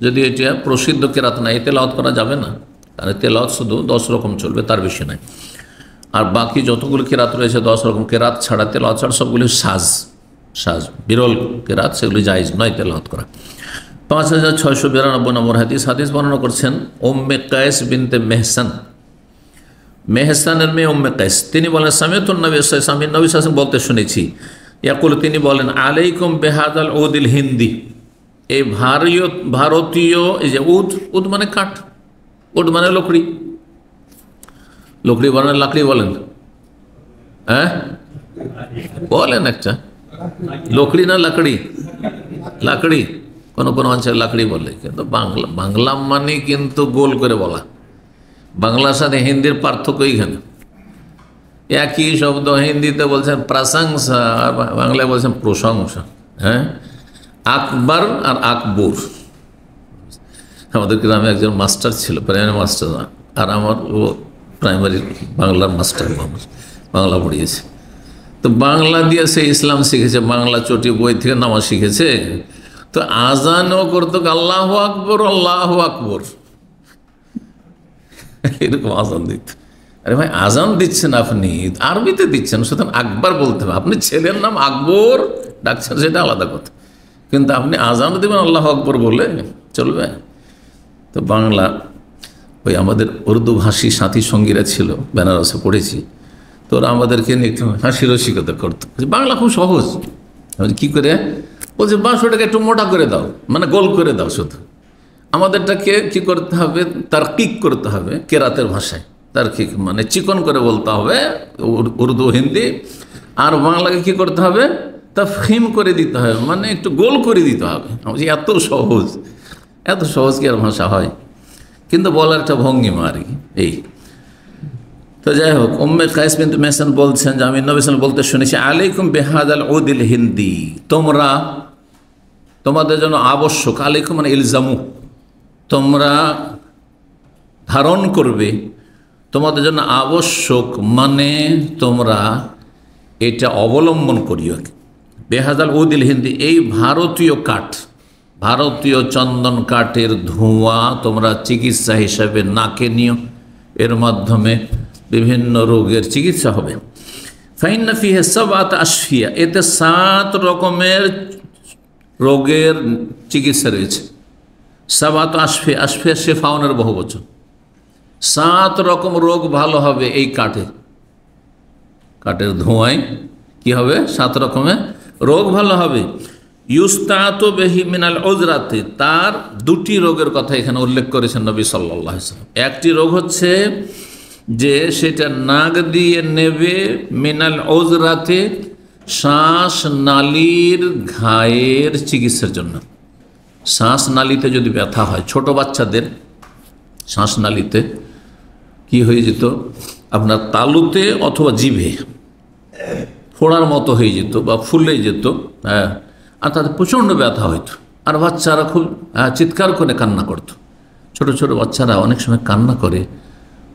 Speaker 1: যদি এটা প্রসিদ্ধ কেরাত না, এই তেলাওয়াত করা যাবে না, কারণ তেলাওয়াত শুধু 10 রকম চলবে, তার বেশি নাই। আর বাকি যতগুলো কেরাত রয়েছে 10 রকম কেরাত ছাড়া, তেলাওয়াত ছাড়া সবগুলি সাজ, বিরল কেরাত, সেগুলি জায়েজ নয় তেলাওয়াত করা। 5692 নম্বর হাদিস বর্ণনা করছেন উম্মে কায়েস বিনতে মেহসান, মেহসানের মেয়ে উম্মে কায়েস। তিনি বলেন সামিতুন নবী সাল্লাল্লাহু আলাইহি ওয়াসাল্লাম, নবী সাল্লাল্লাহু আলাইহি ওয়াসাল্লাম বলতে শুনেছি, ইয়াকুল, তিনি বলেন আলাইকুম বিহাদাল উদিল হিন্দি, এই ভারতীয়, এই যে উদ মানে কাঠ, উড মানে লকড়ি, লকড়ি বলেন, লাকড়ি বলেন, হ্যাঁ বলেন একটা, লকড়ি না লাকড়ি? লাকড়ি, কোনো কোনো অঞ্চলে লাকড়ি বলে, কিন্তু বাংলা মানে কিন্তু গোল করে বলা। বাংলার সাথে হিন্দির পার্থক্য এইখানে, একই শব্দ হিন্দিতে বলছেন প্রশংসা, আর বাংলায় বলছেন প্রশংসা। হ্যাঁ, আকবর আর আকবর। আমাদের গ্রামে একজন মাস্টার ছিল, প্রাইমারি মাস্টার, আর আমার ও প্রাইমারি বাংলার মাস্টার, বাংলা পড়িয়েছে। তো বাংলা দিয়ে সে ইসলাম শিখেছে, বাংলা চটি বই থেকে নামাজ শিখেছে। তো আজানও করতো আল্লাহু আকবর, আল্লাহু আকবর, এরকম আজান দিত। আরে ভাই, আজান দিচ্ছেন আপনি, আরবিতে দিচ্ছেন, সুতরাং আকবর বলতে হবে। আপনি ছেলের নাম আকবর ডাকছেন, সেটা আলাদা কথা, কিন্তু আপনি আজান দেবেন আল্লাহু আকবর বলে, চলবে? তো বাংলা, ওই আমাদের উর্দু ভাষী সাথী সঙ্গীরা ছিল, বেনারসে পড়েছি, তো ওরা আমাদেরকে নিয়ে একটু হাসি রসিকতা করতো। বাংলা খুব সহজ, কি করে বলছে, বাঁশটাকে একটু মোটা করে দাও, মানে গোল করে দাও। শুধু আমাদেরটাকে কি করতে হবে, তারকিক করতে হবে কেরাতের ভাষায়, তারকিক মানে চিকন করে বলতে হবে উর্দু হিন্দি, আর বাংলাকে কি করতে হবে, তাফহিম করে দিতে হবে, মানে একটু গোল করে দিতে হবে। এত সহজ, এত সহজ কি আর ভাষা হয়? কিন্তু বলার একটা ভঙ্গিমা আর কি এই। তো যাই হোক, উম্মে কায়েস বিনত মেহসান বলছেন যে আমি নবী সাল্লাল্লাহু আলাইহি ওয়াসাল্লাম বলতে শুনেছি আলাইকুম বিহাদাল উদিল হিন্দি, তোমরা, তোমাদের জন্য আবশ্যক, আলাইকুম মানে ইলজামু, তোমরা ধারণ করবে, তোমাদের জন্য আবশ্যক মানে তোমরা এটা অবলম্বন করিও। বেহাদাল উদিল হিন্দি, এই ভারতীয় কাঠ, ভারতীয় চন্দন কাঠের ধোঁয়া তোমরা চিকিৎসা হিসাবে নাকে নিও, এর মাধ্যমে বিভিন্ন রোগের চিকিৎসা হবে। ফাইন্না ফিহি সাবআত আশফিয়া, এতে 7 রকমের রোগের চিকিৎসা রয়েছে। সাবাত আশফে, আশফে শেফাউনের বহু বচন। 7 রকম রোগ ভালো হবে এই কাঠের ধোঁয়ায় কি হবে? 7 রকমের রোগ ভালো হবে। ইউস্তাতু বিহি মিনাল উযরাতি, তার 2টি রোগের কথা এখানে উল্লেখ করেছেন নবী সাল্লাল্লাহু আলাইহি ওয়াসাল্লাম। একটি রোগ হচ্ছে যে সেটা নাক দিয়ে নেবে, মিনাল উযরাতি, শ্বাস নালীর ঘায়ের চিকিৎসার জন্য। শ্বাসনালীতে যদি ব্যথা হয়, ছোট বাচ্চাদের শ্বাসনালীতে কি হয়ে যেত, আপনার তালুতে অথবা জিভে ফোড়ার মতো হয়ে যেত বা ফুলে যেত, হ্যাঁ, আর তাদের প্রচণ্ড ব্যথা হইতো, আর বাচ্চারা খুব চিৎকার করে কান্না করতো। ছোট ছোট বাচ্চারা অনেক সময় কান্না করে,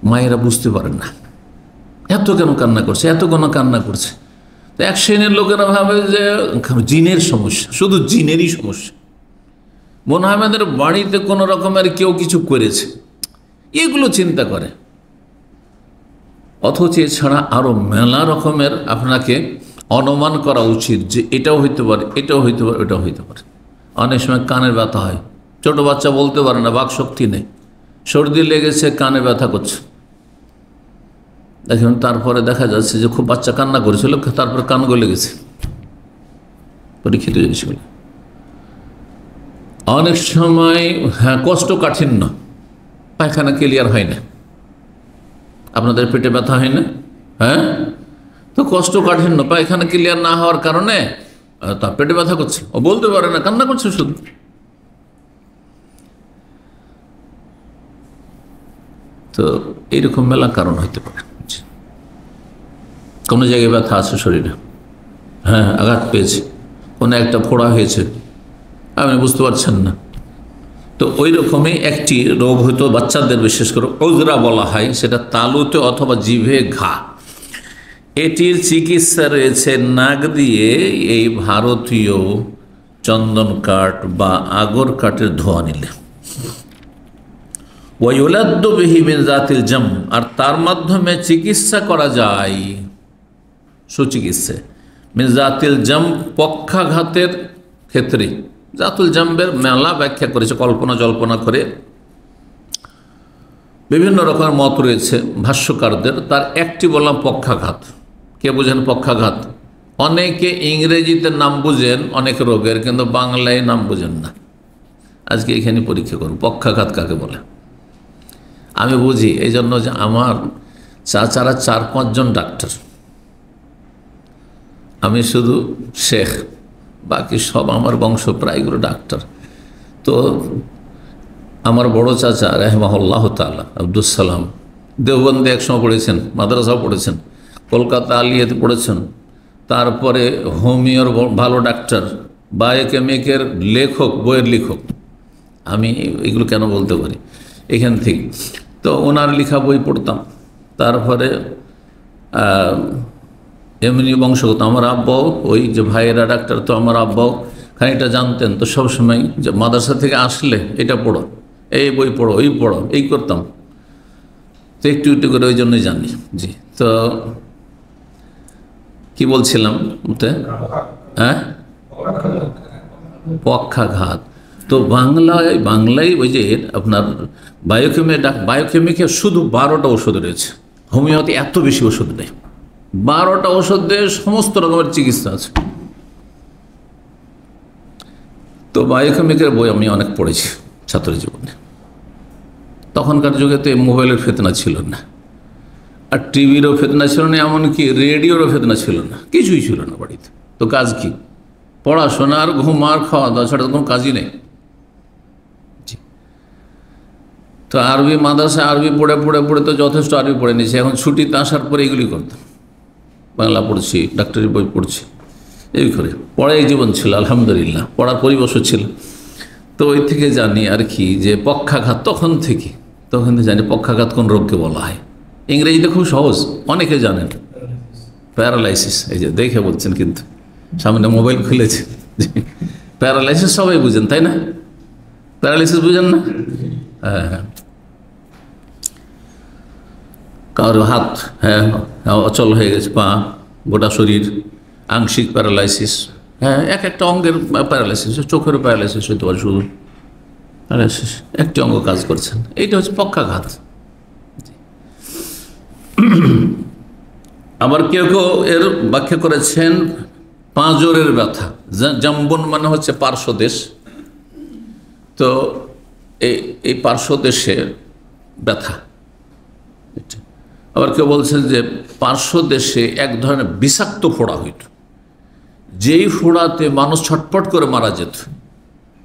Speaker 1: মায়েরা বুঝতে পারেন না এত কেন কান্না করছে, এত কেন কান্না করছে। তো এক শ্রেণীর লোকেরা ভাবে যে জিনের সমস্যা, শুধু জিনেরই সমস্যা, মনে হয় আমাদের বাড়িতে কোনো রকমের কেউ কিছু করেছে, এগুলো চিন্তা করে। অথচ এছাড়া আরও মেলা রকমের আপনাকে অনুমান করা উচিত যে এটাও হইতে পারে, এটাও হইতে পারে, ওটাও হইতে পারে। অনেক সময় কানের ব্যথা হয়, ছোট বাচ্চা বলতে পারে না, বাক শক্তি নেই, সর্দি লেগেছে, কানে ব্যথা করছে, দেখুন। তারপরে দেখা যাচ্ছে যে খুব বাচ্চা কান্না করেছিল, তারপরে কান গলে গেছে, পরীক্ষিত জিনিসগুলো। অনেক সময় কোষ্ঠকাঠিন্য, পায়খানা ক্লিয়ার হয় না। আপনাদের পেটে ব্যথা হয় না? হ্যাঁ, তো কোষ্ঠকাঠিন্য, পায়খানা ক্লিয়ার না হওয়ার কারণে তার পেটে ব্যথা করছে, ও বলতে পারে না, কান্না করছে শুধু। তো এইরকম মেলা কারণ হইতে পারে। কোনো জায়গায় ব্যথা আছে শরীরে, হ্যাঁ, আঘাত পেয়েছে, কোনো একটা ফোড়া হয়েছে, আপনি বুঝতে পারছেন না। তো ওই রকমই একটি রোগ হয়তো বাচ্চাদের বিশেষ করে উযরা বলা হয়, সেটা তালুতে অথবা জিভে ঘা। এটির চিকিৎসা রয়েছে নাক দিয়ে এই ভারতীয় চন্দন কাঠ বা আগর কাঠের ধোঁয়া নিলে। ওয়ায়ুলাদ্দু বিহি মিন যাতিল জাম, আর তার মাধ্যমে চিকিৎসা করা যায়, সুচিকিৎসা, মিন যাতিল জাম, পক্ষাঘাতের ক্ষেত্রে। জাতুল জাম্বের মেলা ব্যাখ্যা করেছে, কল্পনা জল্পনা করে বিভিন্ন রকমের মত রয়েছে ভাষ্যকারদের। তার একটি বললাম পক্ষাঘাত। কে বুঝেন পক্ষাঘাত? অনেকে ইংরেজিতে নাম বুঝেন অনেক রোগের, কিন্তু বাংলায় নাম বুঝেন না। আজকে এখানে পরীক্ষা করুন পক্ষাঘাত কাকে বলে। আমি বুঝি, এই জন্য যে আমার চাচারা 4-5 জন ডাক্তার, আমি শুধু শেখ, বাকি সব আমার বংশ প্রায়গুলো ডাক্তার। তো আমার বড় চাচা রাহিমাহুল্লাহ তাআলা আব্দুস সালাম দেওবন্দে একসময় পড়েছেন, মাদ্রাসাও পড়েছেন, কলকাতা আলিয়াতে পড়েছেন, তারপরে হোমিওর ভালো ডাক্তার, বায়োকেমিকের লেখক, বইয়ের লেখক। আমি এগুলো কেন বলতে পারি এখান থেকে, তো ওনার লেখা বই পড়তাম। তারপরে এমনি বংশগত আমার আব্বাও, ওই যে ভাইয়েরা ডাক্তার, তো আমার আব্বাও খানিকটা জানতেন। তো সবসময় যে মাদ্রাসা থেকে আসলে এটা পড়ো, এই বই পড়ো, ওই পড়ো, এই করতাম। তো একটু একটু করে ওই জন্যই জানি। জি, তো কি বলছিলাম? হ্যাঁ, পক্ষাঘাত। তো বাংলায় ওই যে আপনার বায়োকেমিকে শুধু 12টা ওষুধ রয়েছে, হোমিওতে এত বেশি ওষুধ নেই। 12টা ওষুধ দিয়ে সমস্ত রকমের চিকিৎসা আছে। তো বায়োকেমিকের বই আমি অনেক পড়েছি ছাত্র জীবনে। তখনকার যুগে তো মোবাইলের ফেতনা ছিল না, আর টিভিরও ফেতনা ছিল না, এমনকি রেডিওরও ফেতনা ছিল না, কিছুই ছিল না বাড়িতে। তো কাজ কি? পড়াশোনা আর ঘুম আর খাওয়া দাওয়া ছাড়া কোনো কাজই নেই। তো আরবি মাদ্রাসায় আরবি পড়ে পড়ে পড়ে তো যথেষ্ট আরবি পড়ে নিয়েছি। এখন ছুটিতে আসার পরে এগুলি করতাম, বাংলা পড়ছি, ডাক্তারি বই পড়ছি, এই করে পড়াই জীবন ছিল আলহামদুলিল্লাহ, পড়ার পরিবেশও ছিল। তো ওই থেকে জানি আর কি যে পক্ষাঘাত, তখন থেকে জানি পক্ষাঘাত কোন রোগকে বলা হয়। ইংরেজিতে খুব সহজ, অনেকে জানেন, প্যারালাইসিস। এই যে দেখে বলছেন, কিন্তু সামনে মোবাইল খুলেছে, প্যারালাইসিস সবাই বুঝেন তাই না? প্যারালাইসিস বুঝেন না? হ্যাঁ হ্যাঁ, কারো হাত হ্যাঁ অচল হয়ে গেছে, পা, গোটা শরীর, আংশিক প্যারালাইসিস, হ্যাঁ, এক একটা অঙ্গের প্যারালাইসিস, চোখের প্যারালাইসিস হতে পারে শুধু, একটি অঙ্গ কাজ করছেন, এইটা হচ্ছে পক্ষাঘাত। আবার কেউ কেউ এর ব্যাখ্যা করেছেন পাঁজরের ব্যথা। জাম্বন মানে হচ্ছে পার্শ্বদেশ, তো এই পার্শ্বদেশের ব্যথা। আবার কেউ বলছেন যে পার্শ্বদেশে এক ধরনের বিষাক্ত ফোড়া হইত, যেই ফোড়াতে মানুষ ছটপট করে মারা যেত।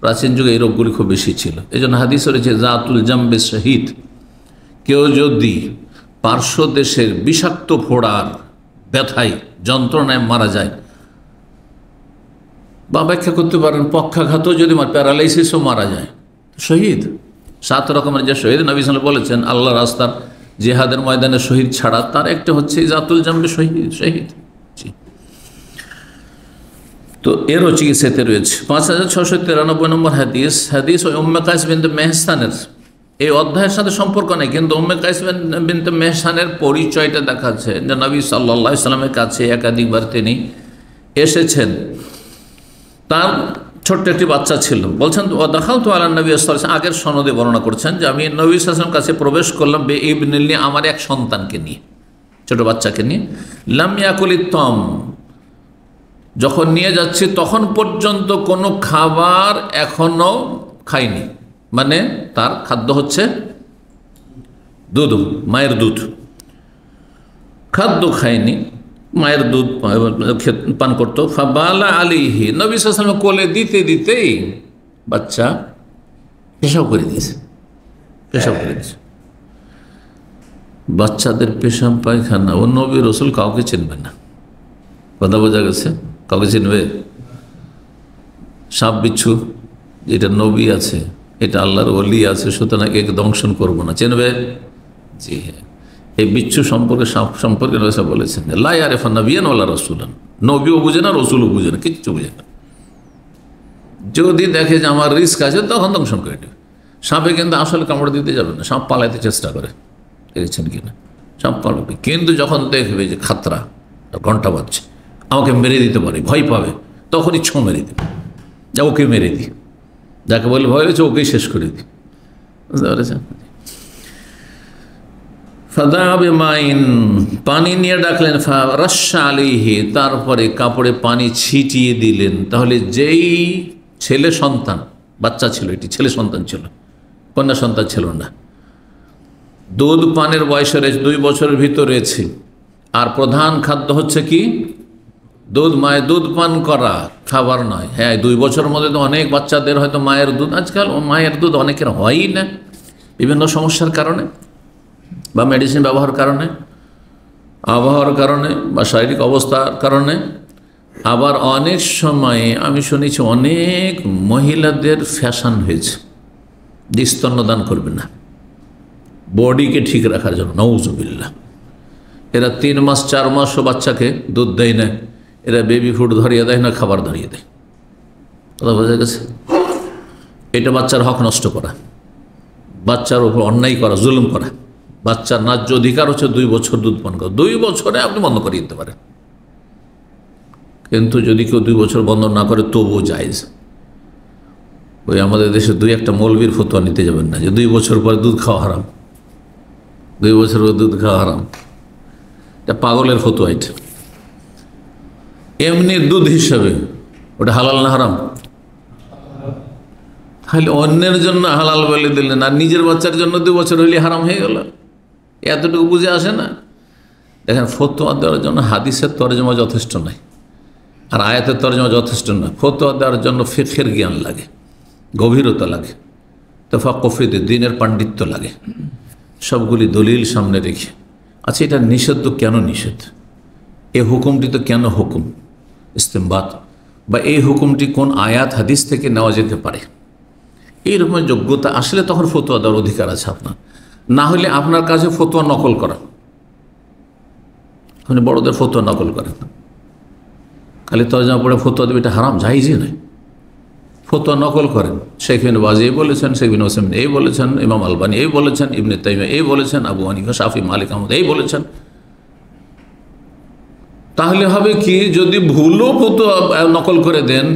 Speaker 1: প্রাচীন যুগে এই রোগগুলি খুব বেশি ছিল। এই জন্য হাদিস রয়েছে জাতুল জাম্বে শহীদ, কেউ যদি পার্শ্বদেশের বিষাক্ত ফোড়ার ব্যথায় যন্ত্রণায় মারা যায়, বা ব্যাখ্যা করতে পারেন পক্ষাঘাতও যদি প্যারালাইসিসও মারা যায়, শহীদ। 7 রকমের যে শহীদ নবী সাল্লাল্লাহু আলাইহি ওয়াসাল্লাম বলেছেন, আল্লাহ রাস্তার জিহাদের ময়দানে শহীদ ছাড়া তার একটা হচ্ছে জাতুল জাম্বে শহীদ। তো এরও চিকিৎসাতে রয়েছে। 5693 নম্বর হাদিস ওই উম্মে কায়েস বিনতে মেহসানের, এই অধ্যায়ের সাথে সম্পর্ক নেই, কিন্তু উম্মে কায়েস বিনতে মেহসানের পরিচয়টা দেখাচ্ছে যে নবী সাল্লাল্লাহু আলাইহি ওয়াসাল্লামের কাছে একাধিকবার তিনি এসেছেন। তার ছোট্ট একটি বাচ্চা ছিল। বলছেন দাখালতু আলা নবী সাল্লাল্লাহু আলাইহি ওয়াসাল্লাম, আগের সনদে বর্ণনা করছেন যে আমি নবী সাল্লাল্লাহু আলাইহি ওয়াসাল্লামের কাছে প্রবেশ করলাম বে ইবনিল্লি, আমার এক সন্তানকে নিয়ে, ছোট বাচ্চাকে নিয়ে। লাম ইয়াকুলিত তাম, যখন নিয়ে যাচ্ছি তখন পর্যন্ত কোনো খাবার এখনো খায়নি, মানে তার খাদ্য হচ্ছে দুধ, মায়ের দুধ, খাদ্য খায়নি, মায়ের দুধ পান করতো। ফাবালা আলাইহি, নবী সাল্লাল্লাহু আলাইহি ওয়াসাল্লাম কোলে দিতে দিতেই বাচ্চা পেশাব করে দিয়েছে, বাচ্চাদের পেশাব পায়খানা ও নবী রসুল কাউকে চিনবে না, কথা বোঝা গেছে? কাউকে চিনবে? সাপ বিচ্ছু, এটা নবী আছে, এটা আল্লাহর ওলি আছে, সুতরাং একে দংশন করবো না, চিনবে? জি হ্যাঁ। এই বিচ্ছু সম্পর্কে, সাপ সম্পর্কে রয়েছে বলেছেন লা ইয়ারিফা নবিয়ান ওয়ালা রাসূলান, নবীও বুঝে না, রসুলও বুঝে না, কিচ্ছু বুঝে না। যদি দেখে যে আমার রিস্ক আছে তখন দংশন করে দেবে। সাপে কিন্তু আসলে কামড় দিতে যাবে না, সাপ পালাইতে চেষ্টা করে, দেখেছেন কিনা? সাপ পালাবে, কিন্তু যখন দেখবে যে খাতরা, ঘন্টা বাজছে, আমাকে মেরে দিতে পারে, ভয় পাবে, তখনই ছো মেরে দেবে, যা ওকে মেরে দিই, যাকে বলে ভয় হয়েছে ওকেই শেষ করে দিই, বুঝতে পেরেছেন? ফাদাবে মাইন, পানি নিয়ে ডাকলেন, রাশা আলাইহি, তারপরে কাপড়ে পানি ছিটিয়ে দিলেন। তাহলে যেই ছেলে সন্তান, বাচ্চা ছিল, এটি ছেলে সন্তান ছিল, কন্যা সন্তান ছিল না, দুধ পানের বয়সে রয়েছে, 2 বছরের ভিতর রয়েছে, আর প্রধান খাদ্য হচ্ছে কি? দুধ, মায়ের দুধ পান করা, খাবার নয়। হ্যাঁ, 2 বছরের মধ্যে তো অনেক বাচ্চাদের হয়তো মায়ের দুধ, আজকাল মায়ের দুধ অনেকের হয়ই না, বিভিন্ন সমস্যার কারণে, বা মেডিসিন ব্যবহার কারণে, আবহাওয়ার কারণে, বা শারীরিক অবস্থার কারণে। আবার অনেক সময়ে আমি শুনেছি অনেক মহিলাদের ফ্যাশন হয়েছে যে স্তন্যদান করবে না, বডিকে ঠিক রাখার জন্য, নাউজুবিল্লাহ। এরা 3 মাস 4 মাসও বাচ্চাকে দুধ দেয় না, এরা বেবি ফুড ধরিয়ে দেয় না, খাবার ধরিয়ে দেয়, কথা বোঝা গেছে? এটা বাচ্চার হক নষ্ট করা, বাচ্চার উপর অন্যায় করা, জুলুম করা। বাচ্চার ন্যায্য অধিকার হচ্ছে 2 বছর দুধ পান করা, 2 বছরে আপনি বন্ধ করে দিতে পারেন, কিন্তু যদি কেউ 2 বছর বন্ধ না করে তবুও জায়েজ। ওই আমাদের দেশে 2-1টা মৌলবীর ফতোয়া নিতে যাবেন না যে 2 বছর পরে দুধ খাওয়া হারাম, 2 বছর পরে দুধ খাওয়া হারাম, এটা পাগলের ফতোয়া। এটা এমনি দুধ হিসাবে ওটা হালাল না হারাম? তাহলে অন্যের জন্য হালাল বলে দিলেন, আর নিজের বাচ্চার জন্য 2 বছর হইলে হারাম হয়ে গেল, এতটুকু বুঝে আসে না? দেখেন, ফতোয়া দেওয়ার জন্য হাদিসের তরজমা যথেষ্ট নয়, আর আয়াতের তরজমা যথেষ্ট নয়। ফতোয়া দেওয়ার জন্য ফিকহের জ্ঞান লাগে, গভীরতা লাগে, তাফাক্কুফে দ্বীনের পাণ্ডিত্য লাগে, সবগুলি দলিল সামনে রেখে। আচ্ছা, এটা নিষেধ তো কেন নিষেধ? এই হুকুমটি তো কেন হুকুম? ইস্তেমবাত, বা এই হুকুমটি কোন আয়াত হাদিস থেকে নেওয়া যেতে পারে, এইরকম যোগ্যতা আসলে তখন ফতোয়া দেওয়ার অধিকার আছে আপনার। না হলে আপনার কাছে ফতোয়া নকল করা, আপনি বড়দের ফতোয়া নকল করেন, খালি তরজমা পড়ে ফতোয়া দেবে এটা হারাম, জায়েজই নয়। ফতোয়া নকল করেন, শেখ বিন বাজ এই বলেছেন, শেখ বিন ওসাইমিন এই বলেছেন, ইমাম আলবানী এই বলেছেন, ইবনে তাইমিয়া এই বলেছেন, আবু হানিফা, শাফি, মালিক, আহমদ এই বলেছেন। তাহলে হবে কি, যদি ভুলও ফতোয়া নকল করে দেন,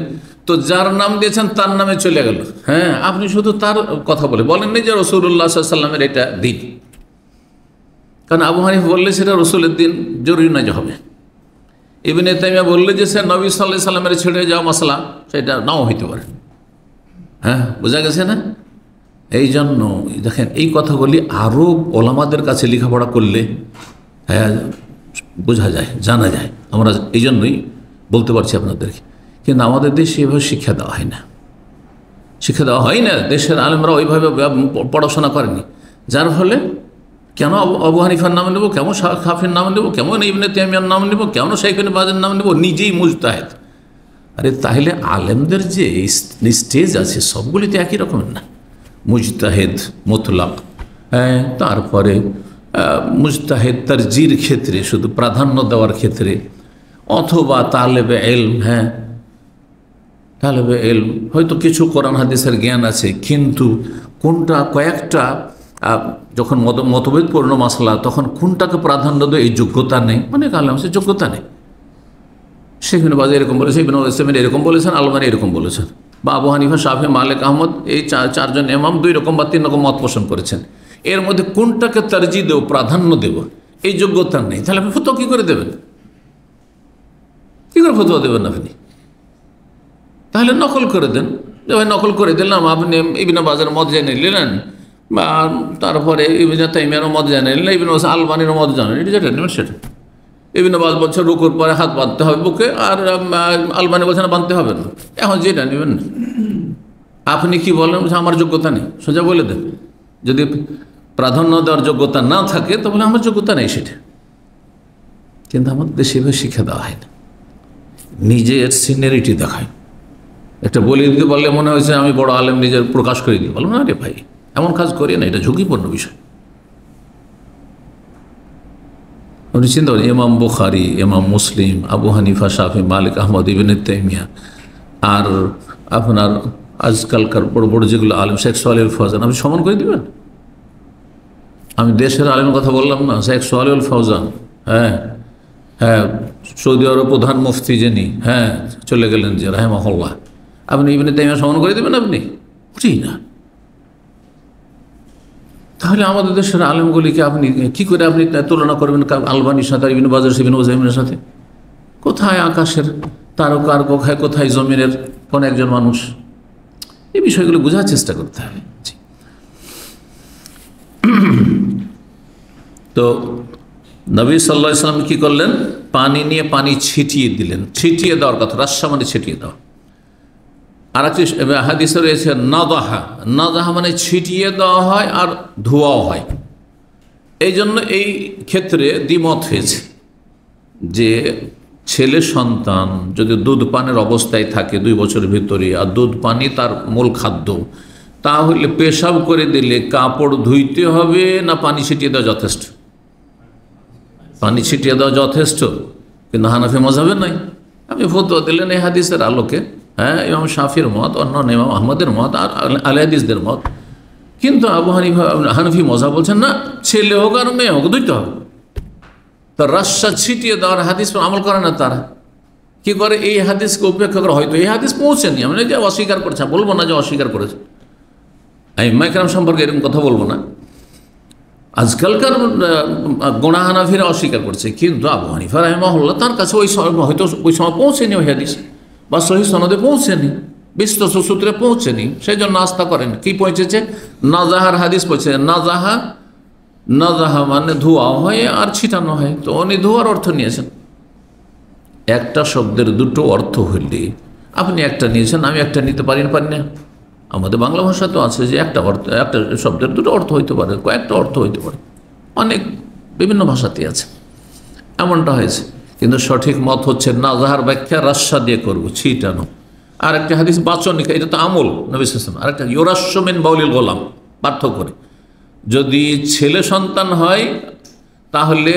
Speaker 1: তো যার নাম দিয়েছেন তার নামে চলে গেল। হ্যাঁ, আপনি শুধু তার কথা বলেননি যে রাসূলুল্লাহ সাল্লাল্লাহু আলাইহি ওয়াসাল্লামের এটা দিন, কারণ আবু হানিফা বললে সেটা রসুলের দিন, জরুরি নয় যে হবে। ইবনে তাইমিয়া বললে যে সে নবী সাল্লাল্লাহু আলাইহি সাল্লামের ছেড়ে যাওয়া মাসলা, সেটা নাও হইতে পারে। হ্যাঁ, বোঝা গেছে না? এই জন্য দেখেন, এই কথাগুলি আরও ওলামাদের কাছে লেখাপড়া করলে হ্যাঁ বোঝা যায়, জানা যায়। আমরা এই জন্যই বলতে পারছি আপনাদেরকে। কিন্তু আমাদের দেশে এভাবে শিক্ষা দেওয়া হয় না, শিক্ষা দেওয়া হয় না। দেশের আলেমরা ওইভাবে পড়াশোনা করেনি, যার ফলে কেন আবু হানিফার নাম নেব, কেমন শাফির নাম নেব, কেমন ইবনে তাইমিয়ার নাম নেব, কেমন শাইখ ইবনে বাজের নাম নেব, নিজেই মুজতাহিদ। আরে তাহলে আলেমদের যে স্টেজ আছে সবগুলি তো একই রকমের না। মুজতাহিদ মুতলাক, হ্যাঁ, তারপরে মুজতাহিদ তারজির ক্ষেত্রে, শুধু প্রাধান্য দেওয়ার ক্ষেত্রে, অথবা তালেবে ইলম। হ্যাঁ, তালেবে ইলম হয়তো কিছু কোরআন হাদিসের জ্ঞান আছে, কিন্তু কোনটা কয়েকটা যখন মতভেদপূর্ণ মাসলা, তখন কোনটাকে প্রাধান্য দেয় এই যোগ্যতা নেই। মানে আলেম সে যোগ্যতা নেই। শেখ ইবনে বাজ এরকম বলেছেন, ইবনে উসাইমিন এরকম বলেছেন, আলবানী এরকম বলেছেন, বা আবু হানিফা, শাফি, মালিক, আহমদ, এই চারজন ইমাম 2 রকম বা 3 রকম মত পোষণ করেছেন। এর মধ্যে কোনটাকে তারজিহ দেব, প্রাধান্য দেব, এই যোগ্যতা নেই। তাহলে আপনি ফতোয়া কী করে দেবেন? কী করে ফতোয়া দেবেন আপনি? তাহলে নকল করে দেন, যে ভাই নকল করে দিলাম, আপনি ইবনে বাজের মত জেনে নিলেন, বা তারপরে ইবনে তাইমিয়ার মত জেনে নিলেন, ইবনে আলবানীর মত জানেন, এটা যেটা নেবেন সেটা। ইবনে বাজ বলছে রুকুর পরে হাত বাঁধতে হবে বুকে, আর আলবানী বলছে না, বাঁধতে হবে না। এখন যেটা নেবেন না। আপনি কি বলেন? আমার যোগ্যতা নেই, সোজা বলে দেন। যদি প্রাধান্য দেওয়ার যোগ্যতা না থাকে তাহলে আমার যোগ্যতা নেই সেটা। কিন্তু আমাদের দেশে এভাবে শিক্ষা দেওয়া হয় না, নিজের সিনিয়রিটি দেখায়। একটা বলে দিতে পারলে মনে হয়েছে আমি বড় আলেম, নিজের প্রকাশ করে দিতে পারলাম না। রে ভাই, এমন কাজ করি না, এটা ঝুঁকিপূর্ণ বিষয়। আপনি চিন্তা করেন, ইমাম বুখারী, ইমাম মুসলিম, আবু হানিফা, শাফি, মালিক, আহমদ, ইবনে তাইমিয়া, আর আপনার আজকালকার বড় বড় যেগুলো আলেম, শেখ সোহাইল ফৌজান, আপনি সমান করে দেবেন? আমি দেশের আলেমের কথা বললাম না, শেখ সোহাইল ফৌজান, হ্যাঁ হ্যাঁ, সৌদি আরব প্রধান মুফতি যিনি, হ্যাঁ, চলে গেলেন যে রাহিমাহুল্লাহ, আপনি ইবনে তাইমিয়া সমান করে দেবেন? আপনি বুঝি না। তাহলে আমাদের দেশের আলেমগুলিকে আপনি কী করে আপনি তুলনা করবেন আলবানীর সাথে, ইবনে বাজের, ইবনে উসাইমিনের সাথে? কোথায় আকাশের তারকার, কোথায় জমিনের কোন একজন মানুষ? এই বিষয়গুলো বোঝার চেষ্টা করতে হবে। তো নবী সাল্লাল্লাহু আলাইহি ওয়াসাল্লাম কী করলেন? পানি নিয়ে পানি ছিটিয়ে দিলেন। ছিটিয়ে দেওয়ার কথা, রাস্সা মানে ছিটিয়ে দেওয়া। আর একটি হাদিসে রয়েছে নাদাহা। নাদাহা মানে ছিটিয়ে দেওয়া হয় আর ধোয়াও হয়। এই জন্য এই ক্ষেত্রে দ্বিমত হয়েছে যে ছেলে সন্তান যদি দুধ পানের অবস্থায় থাকে 2 বছরের ভিতরে, আর দুধ পানি তার মূল খাদ্য, তাহলে পেশাব করে দিলে কাপড় ধুইতে হবে না পানি ছিটিয়ে দেওয়া যথেষ্ট? পানি ছিটিয়ে দেওয়া যথেষ্ট, কিন্তু হানাফি মাযহাবে নাই। আপনি ফতোয়া দিলেন এই হাদিসের আলোকে, হ্যাঁ, ইমাম শাফির মত, অন্যান্য ইমাম আহমদের মত, আর আহলে হাদিসদের মত। কিন্তু আবু হানিফা, হানাফি মাযহাব বলছেন না, ছেলে হোক আর মেয়ে হোক ধুইতে হবে। তো রাস্সা ছিটিয়ে দেওয়ার হাদিস আমল করে না তারা। কি করে? এই হাদিসকে উপেক্ষা করে, হয়তো এই হাদিস পৌঁছেনি, আমি যে অস্বীকার করছে, বলবো না যে অস্বীকার করেছে, আইম্মা কেরাম সম্পর্কে এরকম কথা বলবো না। আজকালকার গোনা হানাফিরা অস্বীকার করছে, কিন্তু আবু হানিফা রাহিমাহুল্লাহ তার কাছে হয়তো ওই সময় পৌঁছেনি ওই হাদিস, বা সহিহ সনদে পৌঁছেনি, বিশ্বস্ত সূত্রে পৌঁছেনি, সেই জন্য আস্থা করেন। কি পৌঁছেছে? নাজাহার হাদিস পৌঁছেছে। নাজাহা মানে ধোয়া হয় আর ছিটানো হয়। তো উনি ধোয়ার অর্থ নিয়েছেন। একটা শব্দের 2টো অর্থ হইলে আপনি একটা নিয়েছেন, আমি একটা নিতে পারি না। আমাদের বাংলা ভাষা তো আছে যে একটা শব্দের 2টো অর্থ হইতে পারে, কয়েকটা অর্থ হইতে পারে, অনেক বিভিন্ন ভাষাতে আছে, এমনটা হয়েছে। কিন্তু সঠিক মত হচ্ছে নাজাহার ব্যাখ্যা রাস্সা দিয়ে করবো, ছিটানো। আর একটা হাদিস বাচনিক, এটা তো আমল নবী সাল্লাল্লাহু আলাইহি ওয়াসাল্লাম। আর একটা ইউরাশ্শু মিন বাউলিল গোলাম, পার্থক্য করে। যদি ছেলে সন্তান হয় তাহলে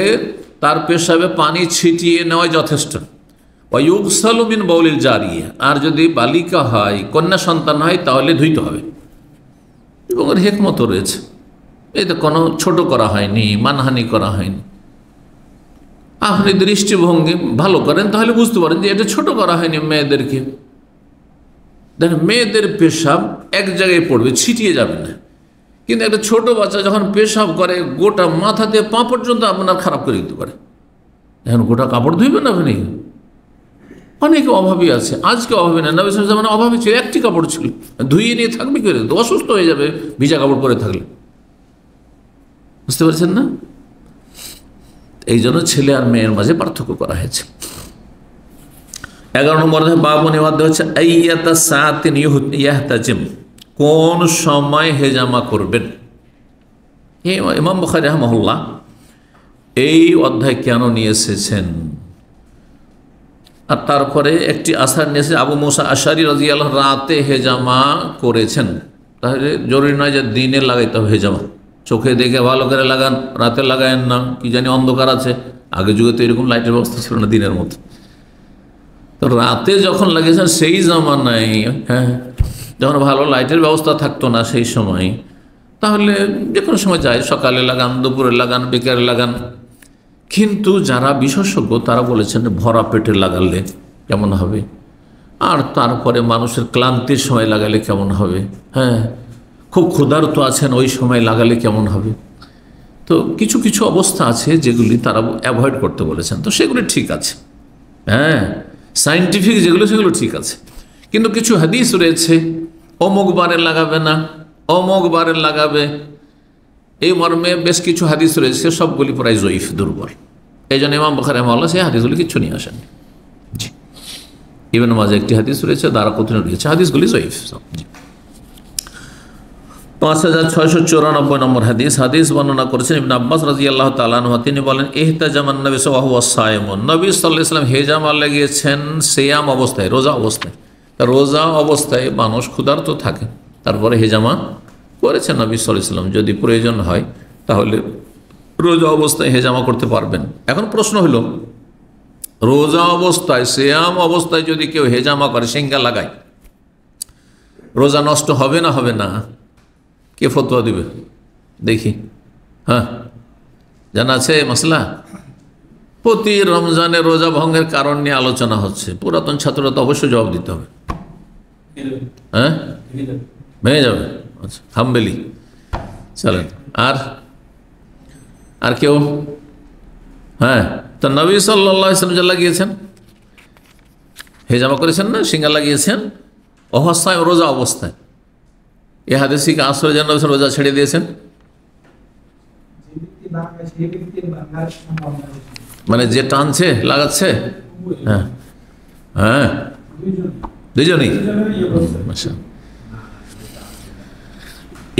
Speaker 1: তার পেশাবে পানি ছিটিয়ে নেওয়া যথেষ্ট। ওয়ায়ুগসালু মিন বাউলিল জারিয়া, আর যদি বালিকা হয়, কন্যা সন্তান হয়, তাহলে ধুইতে হবে। এবং এর হিকমত রয়েছে, এতে কোনো ছোট করা হয়নি, মানহানি করা হয়নি। আপনি দৃষ্টিভঙ্গি ভালো করেন তাহলে বুঝতে পারেন যে এটা ছোট করা হয়নি মেয়েদেরকে। দেখেন মেয়েদের পেশাব এক জায়গায় পড়বে, ছিটিয়ে যাবে না, কিন্তু একটা ছোট বাচ্চা যখন পেশাব করে গোটা মাথা দিয়ে পা পর্যন্ত আপনার খারাপ করে দিতে পারে। এখন গোটা কাপড় ধুইবেন আপনি? অনেকে অভাবী আছে, আজকে অভাবী না, নবী সাল্লাল্লাহু আলাইহি ওয়াসাল্লাম অভাবী ছিল, একটি কাপড় ছিল, ধুইয়ে নিয়ে থাকবে কি করে? অসুস্থ হয়ে যাবে ভিজা কাপড় পরে থাকলে। বুঝতে পারছেন না? এই জন্য ছেলে আর মেয়ের মাঝে পার্থক্য করা হয়েছে। 11 নম্বর বাবনে হচ্ছে আইয়াতা সাতিন ইয়াহতাজিম, কোন সময় হেজামা করবেন। ইমাম বুখারী রাহিমাহুল্লাহ এই অধ্যায় কেন নিয়ে এসেছেন, আর তারপরে একটি আসার নিয়ে এসেছে আবু মুসা আশআরী রাদিয়াল্লাহু রাতে হেজামা করেছেন। তাহলে জরুরি নয় যে দিনে লাগাইতে হবে হেজামা, চোখে দেখে ভালো করে লাগান, রাতে লাগায়েন না, কি জানি অন্ধকার আছে। আগে যুগে তো এরকম লাইটের ব্যবস্থা ছিল না দিনের মতো, তো রাতে যখন লাগিয়েছেন সেই জামানায়, হ্যাঁ, যখন ভালো লাইটের ব্যবস্থা থাকতো না সেই সময়, তাহলে যে কোনো সময় যায়, সকালে লাগান, দুপুরে লাগান, বিকেলে লাগান। কিন্তু যারা বিশেষজ্ঞ তারা বলেছেন ভরা পেটে লাগালে কেমন হবে, আর তারপরে মানুষের ক্লান্তির সময় লাগালে কেমন হবে, হ্যাঁ, খুব ক্ষুধার্ত আছেন ওই সময় লাগালে কেমন হবে। তো কিছু কিছু অবস্থা আছে যেগুলি তারা অ্যাভয়েড করতে বলেছেন, তো সেগুলি ঠিক আছে, হ্যাঁ, সায়েন্টিফিক যেগুলো সেগুলো ঠিক আছে। কিন্তু কিছু হাদিস রয়েছে অমুক বারে লাগাবে না, অমুক বারে লাগাবে, এই মর্মে বেশ কিছু হাদিস রয়েছে, সবগুলি প্রায় জয়ীফ, দুর্বল। এই জন্য ইমাম বুখারী রাহিমাহুল্লাহ সেই হাদিসগুলি কিছু নিয়ে আসেন। জি, ইবনে মাজাহ একটি হাদিস রয়েছে, দারাকুতনি রয়েছে, হাদিসগুলি জয়ীফ। জি, 5694 নম্বর হাদিস। হাদিস বর্ণনা করেছেন ইবনে আব্বাস রাদিয়াল্লাহু তাআলা আনহু, তিনি বলেন ইহতাজামান নবী সাল্লাল্লাহু আলাইহি ওয়াসাল্লাম, নবী সাল্লাল্লাহু আলাইহি ওয়াসাল্লাম হেজামা লাগিয়েছেন সিয়াম অবস্থায়, রোজা অবস্থায়। রোজা অবস্থায় মানুষ ক্ষুধার্ত থাকে, তারপরে হেজামা করেছেন নবী সাল্লাল্লাহু আলাইহি ওয়াসাল্লাম। যদি প্রয়োজন হয় তাহলে রোজা অবস্থায় হেজামা করতে পারবেন। এখন প্রশ্ন হলো, রোজা অবস্থায়, সিয়াম অবস্থায় যদি কেউ হেজামা করে, সিঙ্গা লাগায়, রোজা নষ্ট হবে না হবে না? কে ফতোয়া দিবে দেখি? হ্যাঁ, জানা আছে মাসলা? প্রতি রমজানে রোজা ভঙ্গের কারণ নিয়ে আলোচনা হচ্ছে, পুরাতন ছাত্ররা তো অবশ্যই জবাব দিতে হবে। হ্যাঁ, ভেঙে যাবে, আচ্ছা, হাম্বেলি চলেন। আর কেউ? হ্যাঁ, তো নবী সাল্লাল্লাহু আলাইহি ওয়াসাল্লাম যা লাগিয়েছেন, হেজামা করেছেন না, সিঙ্গা লাগিয়েছেন অবস্থায়, রোজা অবস্থায়। এ হাদিসে কি আসলে যেন রোজা ছেড়ে দিয়েছেন? মানে যে টানছে লাগাচ্ছে, হ্যাঁ হ্যাঁ, দুজনই।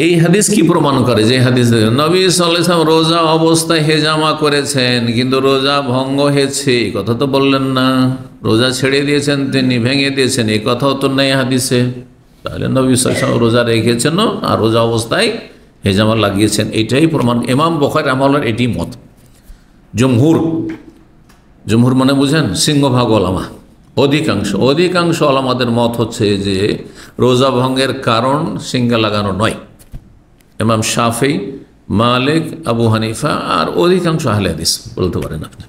Speaker 1: এই হাদিস কি প্রমাণ করে? যে হাদিস নবী সাল্লাল্লাহু আলাইহি ওয়াসাল্লাম রোজা অবস্থায় হেজামা করেছেন, কিন্তু রোজা ভঙ্গ হয়েছে এই কথা তো বললেন না। রোজা ছেড়ে দিয়েছেন তিনি, ভেঙে দিয়েছেন, এই কথাও তো নেই হাদিসে। তাহলে নবী সাল্লাল্লাহু আলাইহি ওয়াসাল্লাম রোজা রেখেছেন আর রোজা অবস্থায় হেজামা লাগিয়েছেন, এটাই প্রমাণ। ইমাম বুখারী রাহিমাহুল্লাহর এটি মত। জমহুর মানে বুঝেন, সিংহভাগ ওলামা, অধিকাংশ ওলামাদের মত হচ্ছে যে রোজা ভঙ্গের কারণ সিঙ্গা লাগানো নয়। ইমাম শাফি, মালিক, আবু হানিফা আর অধিকাংশ আহলে হাদিস বলতে পারেন আপনি,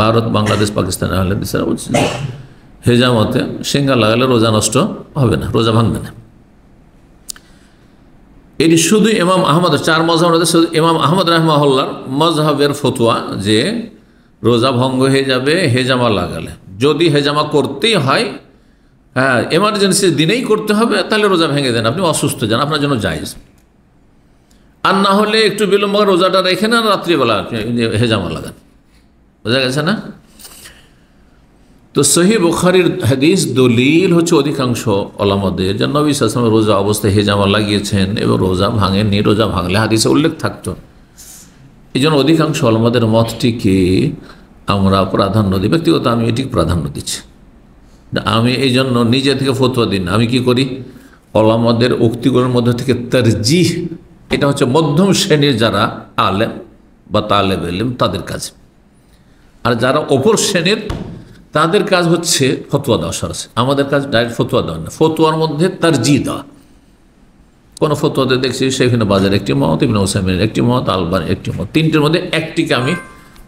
Speaker 1: ভারত, বাংলাদেশ, পাকিস্তানের আহলে হাদিসরা বলছেন হেজামতে সিঙ্গা লাগালে রোজা নষ্ট হবে না, রোজা ভাঙবে না। এটি শুধু ইমাম আহমদ, 4 মযহাবের মধ্যে শুধু ইমাম আহমদ রাহিমাহুল্লাহর মযহাবের ফতোয়া যে রোজা ভঙ্গ হয়ে যাবে হেজামা লাগালে। যদি হেজামা করতেই হয়, হ্যাঁ, এমার্জেন্সি দিনেই করতে হবে, তাহলে রোজা ভেঙে দেন, আপনি অসুস্থ যান, আপনার জন্য জায়েজ। আর না হলে একটু বিলম্ব রোজাটা রেখে না, রাত্রিবেলা হেজামা লাগান। বোঝা গেছে না? তো সহিহ বুখারীর হাদিস দলিল হচ্ছে অধিকাংশ ওলামাদের যে নবী সাল্লাল্লাহু আলাইহি ওয়াসাল্লাম রোজা অবস্থায় হেজামা লাগিয়েছেন এবং রোজা ভাঙেননি। রোজা ভাঙলে হাদিসে উল্লেখ থাকতো। এই জন্য অধিকাংশ ওলামাদের মতটিকে আমরা প্রাধান্য দিই। ব্যক্তিগত আমি এটি প্রাধান্য দিচ্ছি। আমি এই জন্য নিজে থেকে ফতোয়া দিন, আমি কি করি, ওলামাদের উক্তিগুলোর মধ্যে থেকে তারজিহ, এটা হচ্ছে মধ্যম শ্রেণীর যারা আলেম বা তালেব ইলম তাদের কাজ। আর যারা অপর শ্রেণীর তাদের কাজ হচ্ছে ফতোয়া দেওয়া সরাসরি। আমাদের কাজ ডাইরেক্ট ফতোয়া দেওয়া না, ফতোয়ার মধ্যে তারজিহ দেওয়া। কোনো ফতোয়াতে দেখছি সেখানে বাজার একটি মত, ইবনে উসাইমিনের একটি মত, আলবানির একটি মত, তিনটের মধ্যে একটিকে আমি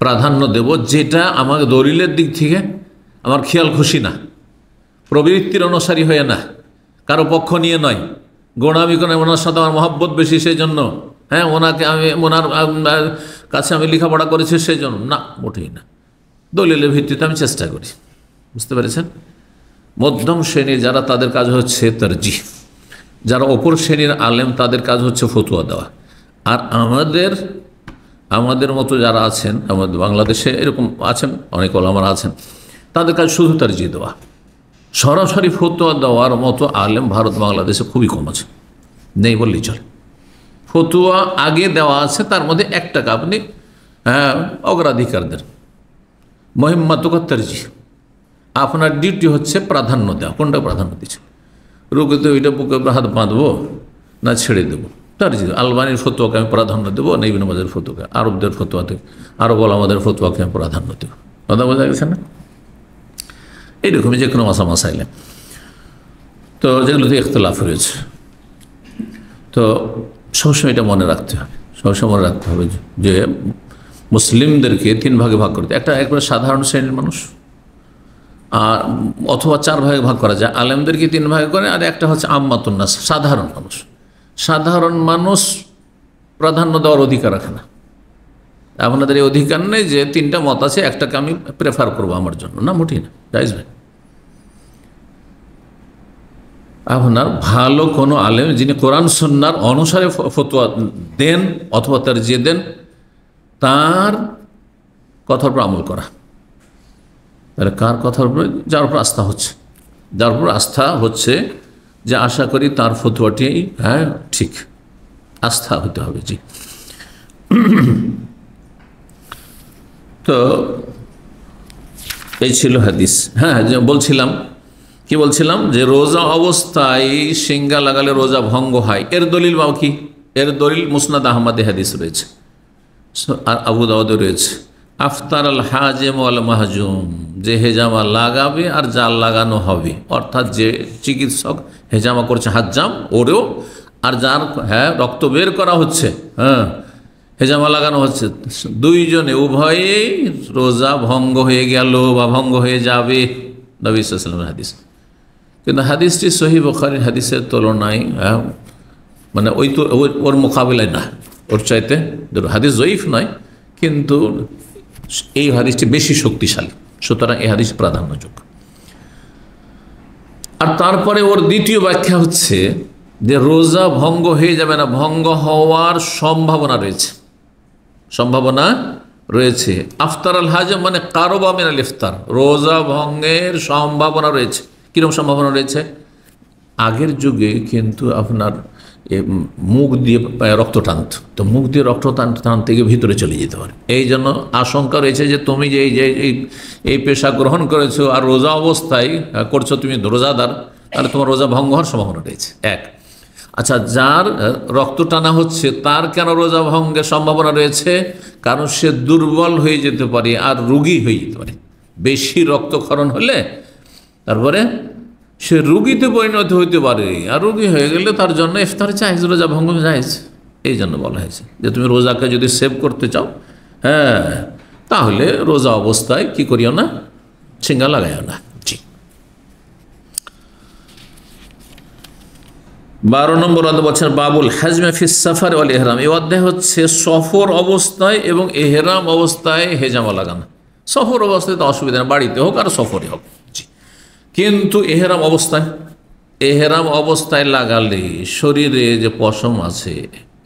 Speaker 1: প্রাধান্য দেব, যেটা আমার দলিলের দিক থেকে আমার খেয়াল খুশি না, প্রবৃত্তির অনুসারী হয়ে না, কারো পক্ষ নিয়ে নয়, গোড়ামি করে ওনার সাথে আমার মহব্বত বেশি সেই জন্য, হ্যাঁ ওনাকে আমি ওনার কাছে আমি লেখাপড়া করেছি সেই জন্য না, মোটেই না। দলিলের ভিত্তিতে আমি চেষ্টা করি, বুঝতে পেরেছেন। মধ্যম শ্রেণীর যারা, তাদের কাজ হচ্ছে তারজিহ, যারা অপর শ্রেণীর আলেম তাদের কাজ হচ্ছে ফতোয়া দেওয়া। আর আমাদের মতো যারা আছেন, আমাদের বাংলাদেশে এরকম আছেন অনেক ওলামারা আছেন, তাদের কাজ শুধু তারজিহ দেওয়া। সরাসরি ফতোয়া দেওয়ার মতো আলেম ভারত বাংলাদেশে খুবই কম আছে, নেই বললেই চলে। ফতোয়া আগে দেওয়া আছে, তার মধ্যে একটাকে আপনি অগ্রাধিকার দেন, মহিম্মাতুকা তারজিহ। আপনার ডিউটি হচ্ছে প্রাধান্য দেওয়া। কোনটা প্রাধান্য দিচ্ছে? রোগীতে ওইটা বুকে হাত বাঁধবো না ছেড়ে দেবো? তারজিহ। আলবানির ফতোয়াকে আমি প্রাধান্য দেবো না ইবনে বাজের ফতোয়াকে, আরবদের ফতোয়াতে, আরব ওলামাদের ফতোয়াকে আমি প্রাধান্য দেবো? কথা বোঝা গেছে না? এইরকমই যে কোনো মাসাইলে তো যেগুলোতে ইখতিলাফ রয়েছে, তো সবসময় এটা মনে রাখতে হবে, সবসময় মনে রাখতে হবে যে মুসলিমদেরকে তিন ভাগে ভাগ করতে। একটা একবারে সাধারণ শ্রেণীর মানুষ, আর অথবা চার ভাগে ভাগ করা যায়, আলেমদেরকে তিন ভাগে করে, আর একটা হচ্ছে আম্মাতুন নাস, সাধারণ মানুষ। সাধারণ মানুষ প্রাধান্য দেওয়ার অধিকার রাখে না। আপনাদের এই অধিকার নেই যে তিনটা মত আছে, একটাকে আমি প্রেফার করবো আমার জন্য, না, মোটেই না, জায়েজ ভাই। আপনার ভালো কোনো আলেম যিনি কোরআন সুন্নাহর অনুসারে ফতোয়া দেন অথবা তারজিহ দেন, তার কথার উপর আমল করা। তাহলে কার কথার উপরে? যার উপর আস্থা হচ্ছে, যার উপর আস্থা হচ্ছে, যে আশা করি তার ফতোয়াটি ঠিক, আস্থা হতে হবে। জি, তো এই ছিল হাদিস। হ্যাঁ, বলছিলাম যে রোজা অবস্থায় সিঙ্গা লাগালে রোজা ভঙ্গ হয়। এর দলিল বা কি? এর দলিল মুসনাদ আহমদে হাদিস রয়েছে, আর আবু দাউদে রয়েছে। আফতার আল হাজেম আল মাহজুম, যে হেজামা লাগাবে আর জাল লাগানো হবে, অর্থাৎ যে চিকিৎসক হেজামা করছে হাজ্জাম ওরেও, আর যার রক্ত বের করা হচ্ছে, হেজামা লাগানো হচ্ছে, দুইজনে উভয়েই রোজা ভঙ্গ হয়ে গেল বা ভঙ্গ হয়ে যাবে, নবী সাল্লাল্লাহু আলাইহি ওয়াসাল্লামের হাদিস। কিন্তু হাদিসটি সহিহ বুখারীর হাদিসের তুলনায় মানে ওর মোকাবিলায় না, ওর চাইতে হাদিস জয়ীফ নয়, কিন্তু এই হাদিসটি বেশি শক্তিশালী, সুতরাং এই হাদিস প্রাধান্যযোগ্য। আর তারপরে ওর দ্বিতীয় ব্যাখ্যা হচ্ছে যে রোজা ভঙ্গ হয়ে যাবে না, ভঙ্গ হওয়ার সম্ভাবনা রয়েছে। আফতার আল হাজম মানে কারবা মিনাল ইফতার, রোজা ভঙ্গের সম্ভাবনা রয়েছে। কিরকম সম্ভাবনা রয়েছে? আগের যুগে কিন্তু আপনার মুখ দিয়ে রক্ত টানত, তো মুখ দিয়ে রক্ত টানতে গিয়ে ভিতরে চলে যেতে পারে। এই জন্য আশঙ্কা রয়েছে যে তুমি যে এই পেশা গ্রহণ করেছো আর রোজা অবস্থায় করছো, তুমি রোজাদার, তাহলে তোমার রোজা ভঙ্গ হওয়ার সম্ভাবনা রয়েছে। এক, আচ্ছা, যার রক্ত টানা হচ্ছে তার কেন রোজা ভঙ্গের সম্ভাবনা রয়েছে? কারণ সে দুর্বল হয়ে যেতে পারে আর রোগী হয়ে যেতে পারে। বেশি রক্তক্ষরণ হলে তারপরে সে রোগীতে পরিণত হইতে পারে, আর রোগী হয়ে গেলে তার জন্য ইফতার জায়েজ, রোজা ভঙ্গ জায়েজ। এই জন্য বলা হয়েছে যে তুমি রোজাকে যদি সেভ করতে চাও, তাহলে রোজা অবস্থায় কি করিও না, সিঙ্গা লাগাইও না। জি, 12 নম্বর অধ্যায় বলছেন বাবুল হাজমে ফিস সাফার ওয়াল ইহরাম। এই অধ্যায় হচ্ছে সফর অবস্থায় এবং ইহরাম অবস্থায় হেজামা লাগানো। সফর অবস্থায় তো অসুবিধা নেই, বাড়িতে হোক আর সফরে হোক। কিন্তু এহরাম অবস্থায় লাগালে শরীরে যে পশম আছে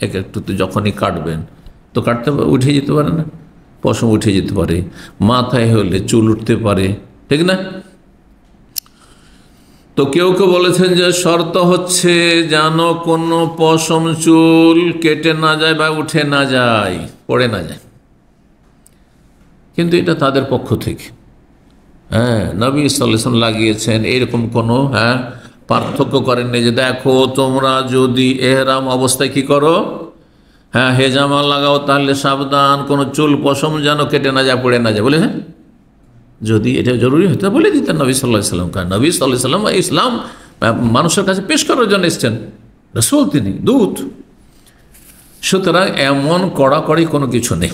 Speaker 1: এক একটুতে যখনই কাটবেন তো কাটতে উঠে যেতে পারে না, পশম উঠে যেতে পারে, মাথায় হলে চুল উঠতে পারে, ঠিক না? তো কেউ বলেছেন যে শর্ত হচ্ছে যেন কোনো পশম চুল কেটে না যায় বা উঠে না যায়, পড়ে না যায়। কিন্তু এটা তাদের পক্ষ থেকে, নবী সাল্লাল্লাহু আলাইহি ওয়াসাল্লাম লাগিয়েছেন, এরকম কোনো পার্থক্য করেননি যে দেখো তোমরা যদি এহরাম অবস্থায় কি করো, হেজামা লাগাও, তাহলে সাবধান কোনো চুল পশম যেন কেটে না যায়, পড়ে না যায়। বলে যদি এটা জরুরি হতো বলে দিতেন নবী সাল্লাল্লাহু আলাইহি ওয়াসাল্লাম। কারণ নবী সাল্লাল্লাহু আলাইহি ওয়াসাল্লাম ইসলাম মানুষের কাছে পেশ করার জন্য এসেছেন, রাসূল, তিনি দূত। সুতরাং এমন কড়াকড়ি কোনো কিছু নেই।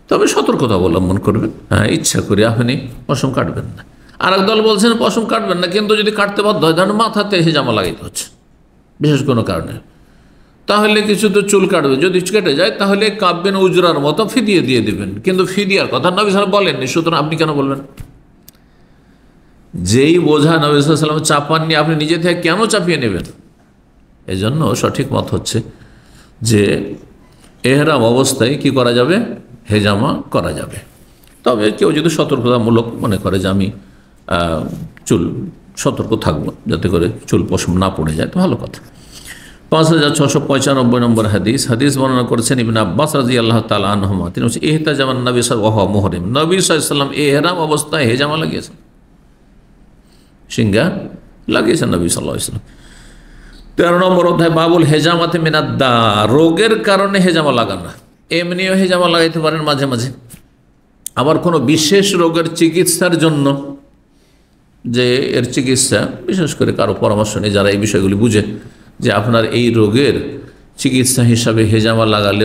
Speaker 1: তবে সতর্কতা অবলম্বন করবেন, ইচ্ছা করে আপনি পশম কাটবেন না। আর এক দল বলছেন পশম কাটবেন না, কিন্তু যদি কাটতে বাধ্য হয় ধরেন মাথাতে হেজামা লাগাইতে হচ্ছে বিশেষ কোনো কারণে, তাহলে কিছু তো চুল কাটবে, যদি কেটে যায় তাহলে কাঁপবেন উজরার মতো, ফিদিয়ে দিয়ে দেবেন। কিন্তু ফিদিয়ার কথা নবী সাল্লাল্লাহু আলাইহি ওয়াসাল্লাম বলেননি, সুতরাং আপনি কেন বলবেন? যেই বোঝা নবী সাল্লাল্লাহু আলাইহি ওয়াসাল্লাম চাপাননি, আপনি নিজে থেকে কেন চাপিয়ে নেবেন? এই জন্য সঠিক মত হচ্ছে যে এহরাম অবস্থায় কি করা যাবে, হেজামা করা যাবে। তবে কেউ যদি সতর্কতামূলক মনে করে যে আমি চুল সতর্ক থাকবো যাতে করে চুল পশম না পড়ে যায়, তো ভালো কথা। 5695 নম্বর হাদিস বর্ণনা করেছেন ইবনে আব্বাস রাদিয়াল্লাহু তাআলা আনহুমা, তিনি বলেছেন ইহতাজামান নবী সাল্লাল্লাহু আলাইহি ওয়া মুহরিম, নবী সাল্লাল্লাহু আলাইহি ওয়াসাল্লাম ইহরাম অবস্থায় হেজামা লাগিয়েছেন, সিঙ্গা লাগিয়েছেন নবী সাল্লাল্লাহু আলাইহি ওয়াসাল্লাম। 13 নম্বর অধ্যায় বাবুল হেজামাতে মিনাদ্দা, রোগের কারণে হেজামা লাগানো। এমনিও হেজামা লাগাইতে পারেন মাঝে মাঝে, আবার কোনো বিশেষ রোগের চিকিৎসার জন্য, যে এর চিকিৎসা বিশেষ করে কারো পরামর্শ নেই, যারা এই বিষয়গুলি বুঝে যে আপনার এই রোগের চিকিৎসা হিসাবে হেজামা লাগালে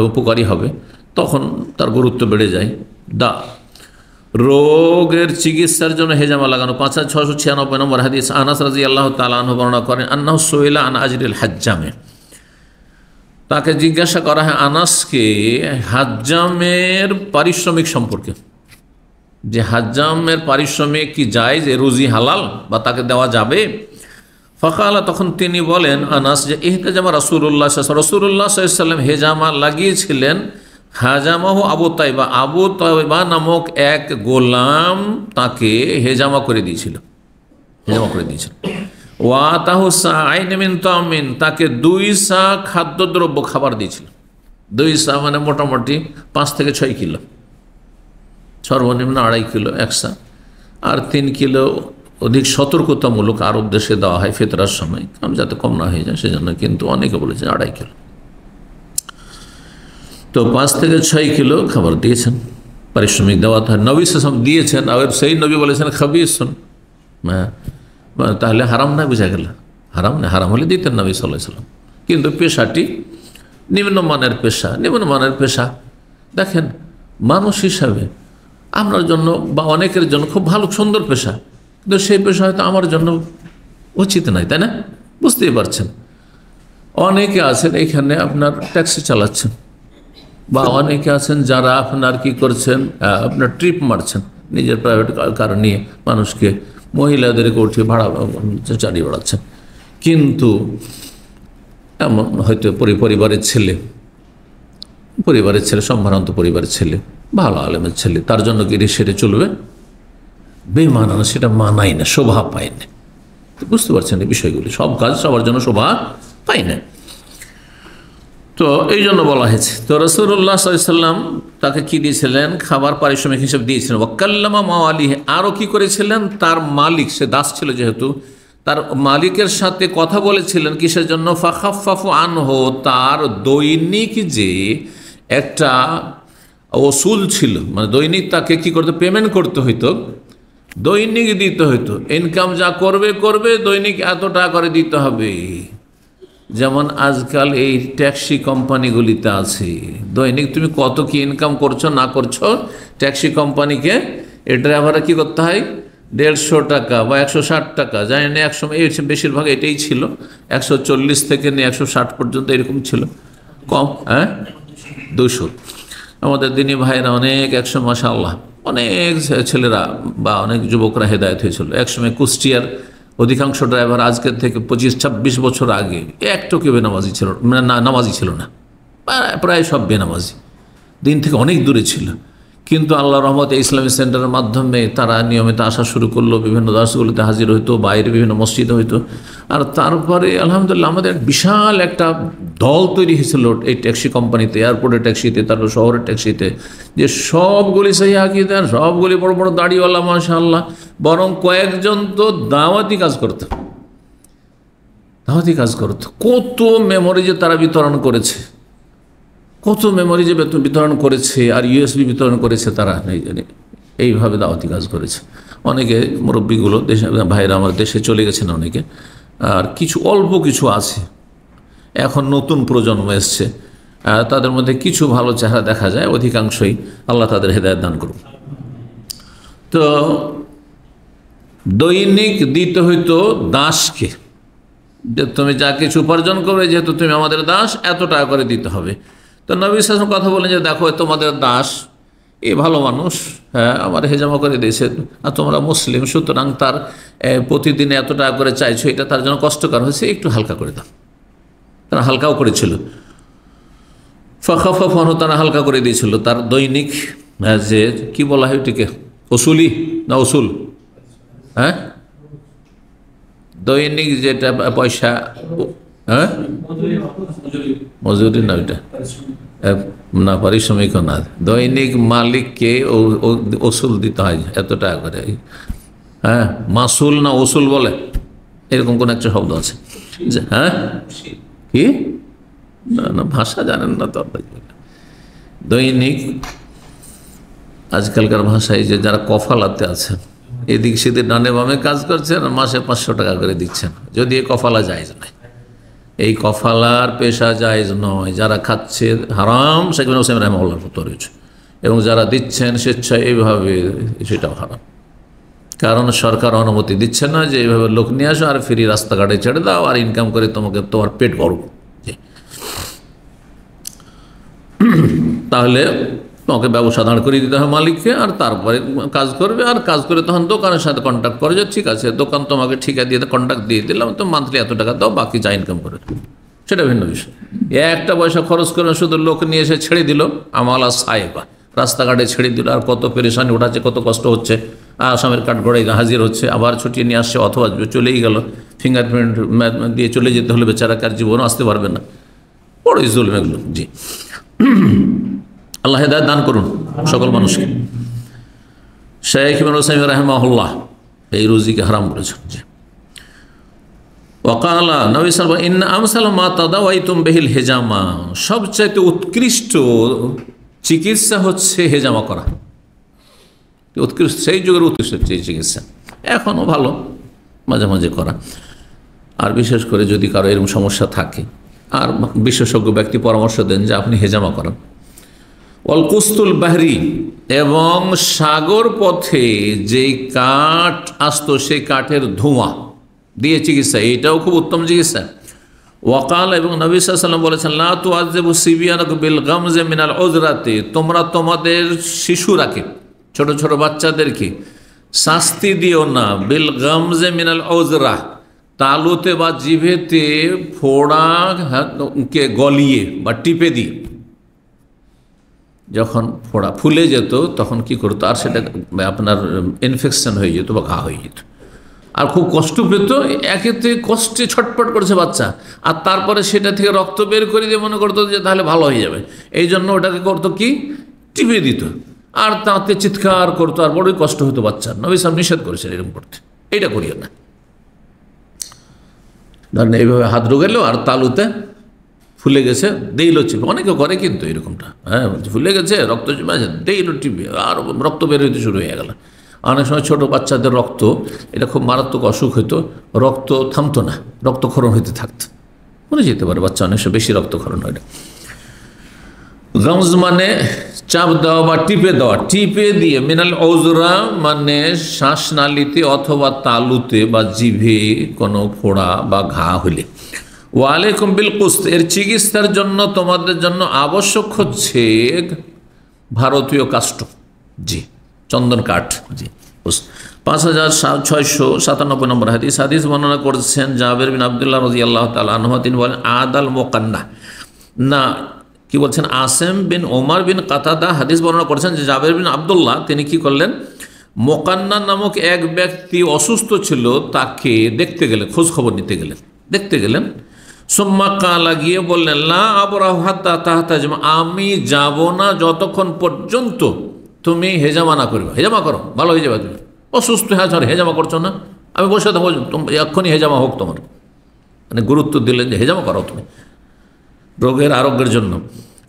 Speaker 1: উপকারী হবে, তখন তার গুরুত্ব বেড়ে যায়। রোগের চিকিৎসার জন্য হেজামা লাগানো। 5696 নম্বর হাদিস আনাস রাদিয়াল্লাহু তাআলা আনহু বর্ণনা করেন আন্নাহু সুইলা আন আজরিল হাজ্জামে, তাকে জিজ্ঞাসা করা হয় আনাসকে হাজ্জামের পারিশ্রমিক সম্পর্কে, যে হাজ্জামের পারিশ্রমিক কি জায়েজ, রুজি হালাল বা তাকে দেওয়া যাবে? ফাকালা, তখন তিনি বলেন আনাস যে ইহতাজামা রাসূলুল্লাহ সাল্লাল্লাহু আলাইহি ওয়াসাল্লাম হেজামা লাগিয়েছিলেন, হাজামাহু আবু তাইবা নামক এক গোলাম তাকে হেজামা করে দিয়েছিল। ওয়াতাহু সাআইন মিন তামিন, তাকে 2 সা খাদ্যদ্রব্য খাবার দিয়েছিল। 2 সা মানে মোটামুটি 5 থেকে 6 কিলো, সর্বনিম্ন 2.5 কিলো 1 সা, আর 3 কিলো অধিক সতর্কতামূলক আরব দেশে দেওয়া হয় ফিতরার সময়, যাতে কম না হয়ে যায় সেজন্য, কিন্তু অনেকে বলেছে 2.5 কিলো। তো 5 থেকে 6 কিলো খাবার দিয়েছেন, পারিশ্রমিক দেওয়া হয়। নবী সাল্লাল্লাহু আলাইহি ওয়াসাল্লাম দিয়েছেন, আর সেই নবী বলেছেন খাবিসুন, তাহলে হারাম না, বোঝা গেল হারাম না, হারাম হলে দিতেন নবী সাল্লাল্লাহু আলাইহি ওয়াসাল্লাম। কিন্তু পেশাটি নিম্নমানের পেশা, দেখেন মানুষ হিসাবে আপনার জন্য বা অনেকের জন্য খুব ভালো সুন্দর পেশা, কিন্তু সেই পেশা হয়তো আমার জন্য উচিত নয়, তাই না? বুঝতেই পারছেন। অনেকে আছেন এখানে আপনার ট্যাক্সি চালাচ্ছেন, বা অনেকে আছেন যারা আপনার কি করছেন, আপনার ট্রিপ মারছেন, নিজের প্রাইভেট কার নিয়ে মানুষকে, মহিলাদেরকে উঠিয়ে ভাড়া চালিয়ে বেড়াচ্ছেন। কিন্তু এমন হয়তো পরিবারের ছেলে, সম্ভ্রান্ত পরিবারের ছেলে, ভালো আলেমের ছেলে, তার জন্য কি সেটা চলবে? বেমানানো, সেটা মানাই না, শোভা পায় না। বুঝতে পারছেন এই বিষয়গুলি, সব কাজ সবার জন্য শোভা পায় না। তো এই জন্য বলা হয়েছে। তো রাসূলুল্লাহ সাল্লাল্লাহু আলাইহি ওয়াসাল্লাম তাকে কি দিয়েছিলেন? খাবার পারিশ্রমিক হিসেবে দিয়েছিলেন। ওয়াকাল্লামা মাওয়ালিহি, আরও কি করেছিলেন? তার মালিক, সে দাস ছিল যেহেতু, তার মালিকের সাথে কথা বলেছিলেন। কিসের জন্য? ফাখাফফাফু আনহু, তার দৈনিক যে একটা ওসুল ছিল, মানে দৈনিক তাকে কি করতে, পেমেন্ট করতে হইতো, দৈনিক দিতে হইতো। ইনকাম যা করবে দৈনিক এত টাকা করে দিতে হবে। যেমন আজকাল এই ট্যাক্সি কোম্পানিগুলিতে আছে, দৈনিক তুমি কত কি ইনকাম করছো না করছো, ট্যাক্সি কোম্পানিকে এই ড্রাইভাররা কী করতে হয়, 150 টাকা বা 160 টাকা, জানি না, একসময় বেশিরভাগ এটাই ছিল, 140 থেকে নিয়ে 160 পর্যন্ত এরকম ছিল, কম 200। আমাদের দিনী ভাইরা অনেক একসময় মাশাআল্লাহ অনেক ছেলেরা বা অনেক যুবকরা হেদায়েত হয়েছিল। একসময় কুষ্টিয়ার অধিকাংশ ড্রাইভার আজকের থেকে 25-26 বছর আগে একটুকু বেনামাজি ছিল না, নামাজি ছিল না, প্রায় সব বেনামাজি, দিন থেকে অনেক দূরে ছিল। কিন্তু আল্লাহর রহমতে ইসলামী সেন্টারের মাধ্যমে তারা নিয়মিত আসা শুরু করলো, বিভিন্ন দাসগুলিতে হাজির হইতো, বাইরে বিভিন্ন মসজিদে হইতো। আর তারপরে আলহামদুলিল্লাহ আমাদের বিশাল একটা দল তৈরি হয়েছিল এই ট্যাক্সি কোম্পানিতে, এয়ারপোর্টের ট্যাক্সিতে, তারপর শহরের ট্যাক্সিতে, যে সবগুলি সহি আকীদার, সবগুলি বড় বড় দাড়িওয়ালা মাশাআল্লাহ। বরং কয়েকজন তো দাওয়াতি কাজ করতো। কত মেমোরি যে তারা বিতরণ করেছে, বিতরণ করেছে, আর USB বিতরণ করেছে তারা, এইভাবে দাওয়াতি কাজ করেছে। অনেকে মুরব্বীগুলো দেশে, ভাইরা আমার দেশে চলে গেছেন অনেকে, আর অল্প কিছু আছে এখন নতুন প্রজন্ম এসছে, তাদের মধ্যে কিছু ভালো চেহারা দেখা যায়, অধিকাংশই আল্লাহ তাদের হেদায়েত দান করুন। তো দৈনিক দিতে হইতো দাসকে, যে তুমি যা কিছু উপার্জন করবে, যেহেতু তুমি আমাদের দাস, এত টাকা করে দিতে হবে। তো নবী সাল্লাল্লাহু আলাইহি ওয়াসাল্লাম কথা বলেন যে দেখো তোমাদের দাস এ ভালো মানুষ, হ্যাঁ আমার হেজামা করে দিয়েছে, আর তোমরা মুসলিম, সুতরাং তার প্রতিদিন এত টাকা করে চাইছো, এটা তার জন্য কষ্টকর হয়েছে, একটু হালকা করে দাও। তারা হালকাও করেছিল, ফাখাফাফানহু, তারা হালকা করে দিয়েছিল তার দৈনিক, যে কি বলা হয় ওটিকে, ওসুলি না ওসুল, হ্যাঁ দৈনিক যেটা পয়সা, হ্যাঁ মজুরি না, ওইটা না পারিশ্রমিক না, দৈনিক মালিককে ওসুল দিতে হয় এত টাকা করে, হ্যাঁ মাসুল না ওসুল বলে, এরকম কোন একটা শব্দ আছে। হ্যাঁ কি না ভাষা জানেন না তো, দৈনিক আজকালকার ভাষায় যে যারা কফালাতে আছেন, এদিক সেদিক ডানে বামে কাজ করছেন, মাসে 500 টাকা করে দিচ্ছেন, যদি এই কফালা জায়েজ নয়, এই কফালার পেশা জায়েজ নয়। যারা খাচ্ছে হারাম, সেখানে হোসেন রাহমাহুল্লাহর ফতোয়া রয়েছে, এবং যারা দিচ্ছেন স্বেচ্ছায় এইভাবে, সেটাও হারাম। কারণ সরকার অনুমতি দিচ্ছে না যে এইভাবে লোক নিয়ে আসো আর ফ্রি রাস্তাঘাটে ছেড়ে দাও আর ইনকাম করে তোমার পেট ভরো, তাহলে তোমাকে ব্যবসা দাঁড় করিয়ে দিতে হবে মালিককে, আর তারপরে কাজ করবে, আর কাজ করে তখন দোকানের সাথে কন্ট্যাক্ট করে যে ঠিক আছে দোকান তোমাকে ঠিকা দিয়ে কন্ট্যাক্ট দিয়ে দিলাম, তো মান্থলি এত টাকা দাও, বাকি যা ইনকাম করে, সেটা ভিন্ন বিষয়। একটা পয়সা খরচ করে শুধু লোক নিয়ে এসে ছেড়ে দিল, আমালা সাহেবা রাস্তাঘাটে ছেড়ে দিল, আর কত পেরেশানি ওঠাচ্ছে, কত কষ্ট হচ্ছে, আসামের কাঠগড়ায় হাজির হচ্ছে, আবার ছুটিয়ে নিয়ে আসছে, অথবা চলেই গেল, ফিঙ্গারপ্রিন্ট দিয়ে চলে যেতে হলে বেচারাকে আর জীবনও আসতে পারবে না, বড়ই জুলুম এগুলো। জি, আল্লাহ হেদায়েত দান করুন সকল মানুষকে। শেখ ইবনে উসাইমিন রাহিমাহুল্লাহ এই রুজিকে হারাম করেছেন। জি, ওয়াকালা নবী সাল্লাল্লাহু আলাইহি ওয়াসাল্লাম ইন্না আমসাল মা তাদাওয়াইতুম বিহিল হিজামা, সবচাইতে উৎকৃষ্ট চিকিৎসা হচ্ছে হেজামা করা, উৎকৃষ্ট, সেই যুগের উৎকৃষ্ট চিকিৎসা, এখনও ভালো মাঝে মাঝে করা। আর বিশেষ করে যদি কারো এরকম সমস্যা থাকে, আর বিশেষজ্ঞ ব্যক্তি পরামর্শ দেন যে আপনি হেজামা করেন। ওয়াল কুস্তুল বাহরি, এবং সাগর পথে যেই কাঠ আসতো সেই কাঠের ধোঁয়া দিয়ে চিকিৎসা, এইটাও খুব উত্তম চিকিৎসা। ওয়াকাল, এবং নবী সাল্লাল্লাহু আলাইহি ওয়াসাল্লাম বলেছেন লা তুআযযিবু সিবিয়ানাকুম বিল গামজি মিনাল উযরাতি, তোমরা তোমাদের শিশুরাকে, ছোট ছোট বাচ্চাদেরকে শাস্তি দিও না, বিল গামজি মিনাল উযরা, তালুতে বা জিভেতে ফোড়াকে গলিয়ে বা টিপে দিয়ে, যখন ফোড়া ফুলে যেত তখন কি করতো, আর সেটা আপনার ইনফেকশন হয়ে যেত বা ঘা হয়ে যেত, আর খুব কষ্ট পেত, একেতে কষ্টে ছটপট করছে বাচ্চা, আর তারপরে সেটা থেকে রক্ত বের করে দিয়ে মনে করতো যে তাহলে ভালো হয়ে যাবে, এই জন্য ওটাকে করতো কি, টিপে দিত, আর তাতে চিৎকার করতো, আর বড়ই কষ্ট হতো বাচ্চার। নবী সাহেব নিষেধ করেছেন এরকম করতে, এইটা করিও না। ধরেন এইভাবে হাত ঢুকালো আর তালুতে ফুলে গেছে দেইলো চিপে, অনেকে করে কিন্তু এরকমটা, হ্যাঁ ফুলে গেছে রক্ত চিপে আছে দেইলো টিপে, আর রক্ত বের হইতে শুরু হয়ে গেল। অনেক সময় ছোটো বাচ্চাদের রক্ত, এটা খুব মারাত্মক অসুখ হইতো, রক্ত থামতো না, রক্তক্ষরণ হইতে থাকতো, মনে যেতে পারে বাচ্চা অনেক সময় বেশি রক্তক্ষরণ হয়। গামজ মানে চাপ দেওয়া বা টিপে দেওয়া, টিপে দিয়ে, মিনাল উযরা মানে শ্বাসনালীতে অথবা তালুতে বা জিভে কোনো ফোড়া বা ঘা হলে। ওয়ালাইকুম বিল কুস্ত, এর চিকিৎসার জন্য তোমাদের জন্য আবশ্যক হচ্ছে ভারতীয় কাষ্ঠ, জি চন্দন কাঠ। জি, 5697 নম্বর হাদিস। হাদিস বর্ণনা করছেন জাবের বিন আব্দুল্লাহ রাদিয়াল্লাহু তাআলা আনহু, তিনি বলেন আদাল মুকান্না, না কি বলছেন, আসেম বিন ওমর বিন কাতাদা হাদিস বর্ণনা করেছেন যে জাবের বিন আব্দুল্লাহ তিনি কি করলেন, মোকান্না নামক এক ব্যক্তি অসুস্থ ছিল, তাকে দেখতে গেলেন, খোঁজ খবর নিতে গেলেন, দেখতে গেলেন। সুম্মা কালা, গিয়ে বললেন লা আবরাহু হাত্তা তাহতাজিমা, আমি যাব না যতক্ষণ পর্যন্ত তুমি হেজামা না করবে, হেজামা করো ভালো হয়ে যাবে, তুমি অসুস্থ হ্যাঁ স্যার হেজামা করছো না, আমি বসে থাকবো, এক্ষুনি হেজামা হোক তোমার, মানে গুরুত্ব দিলেন যে হেজামা করো তুমি রোগের আরোগ্যের জন্য।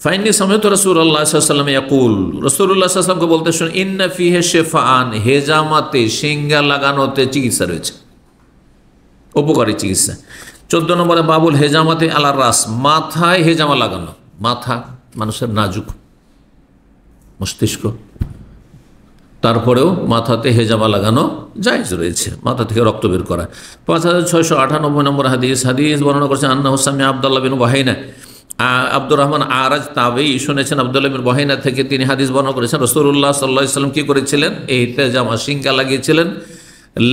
Speaker 1: ফাইনি সমেত রাসূলুল্লাহ সাল্লাল্লাহু আলাইহি ওয়াসাল্লাম ইয়াকুল, রাসূলুল্লাহ সাল্লাল্লাহু আলাইহি ওয়াসাল্লামকে বলতে শুনে ইন্না ফিহি শিফাআন, হেজামাতে সিঙ্গা লাগানোতে চিকিৎসা রয়েছে, উপকারী চিকিৎসা। 14 নম্বরে বাবুল হেজামাতে আলার রাস, মাথায় হেজামা লাগানো, মাথা মানুষের নাজুক, মস্তিষ্ক তারপরেও মাথাতে হেজামা লাগানো জায়েজ রয়েছে, মাথা থেকে রক্ত বের করা। 5698 নম্বর হাদিস বর্ণনা করছেন আন্না হুসামি আবদুল্লাহ বিন ওয়াহিনা, আব্দুর রহমান আরাজ তাবেই শুনেছেন আবদুল্লাহ বিন ওয়াহিনা থেকে, তিনি হাদিস বর্ণনা করেছেন রাসূলুল্লাহ সাল্লাল্লাহু আলাইহি ওয়াসাল্লাম কি করেছিলেন, এই হেজামা সিঙ্গা লাগিয়েছিলেন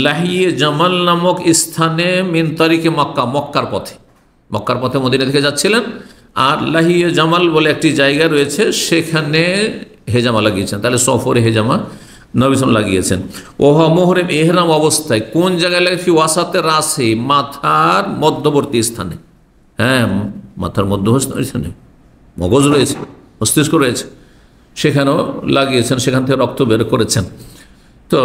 Speaker 1: লাহিয়ে জামাল নামক স্থানে মিন তারিকে মক্কা, মক্কার পথে মদিনা থেকে যাচ্ছিলেন, আর লাহিয়ে জামাল বলে একটি জায়গা রয়েছে, সেখানে হেজামা লাগিয়েছেন। তাহলে সফরে হেজামা নবী সাল্লাল্লাহু আলাইহি ওয়াসাল্লাম লাগিয়েছেন। ওহা মোহরেম এহরাম অবস্থায় কোন জায়গায় লাগে, ফি ওয়াসাতে রাসে, মাথার মধ্যবর্তী স্থানে। হ্যাঁ, মাথার মধ্যবর্তী স্থানে মগজ রয়েছে, মস্তিষ্ক রয়েছে, সেখানেও লাগিয়েছেন, সেখান থেকে রক্ত বের করেছেন। তো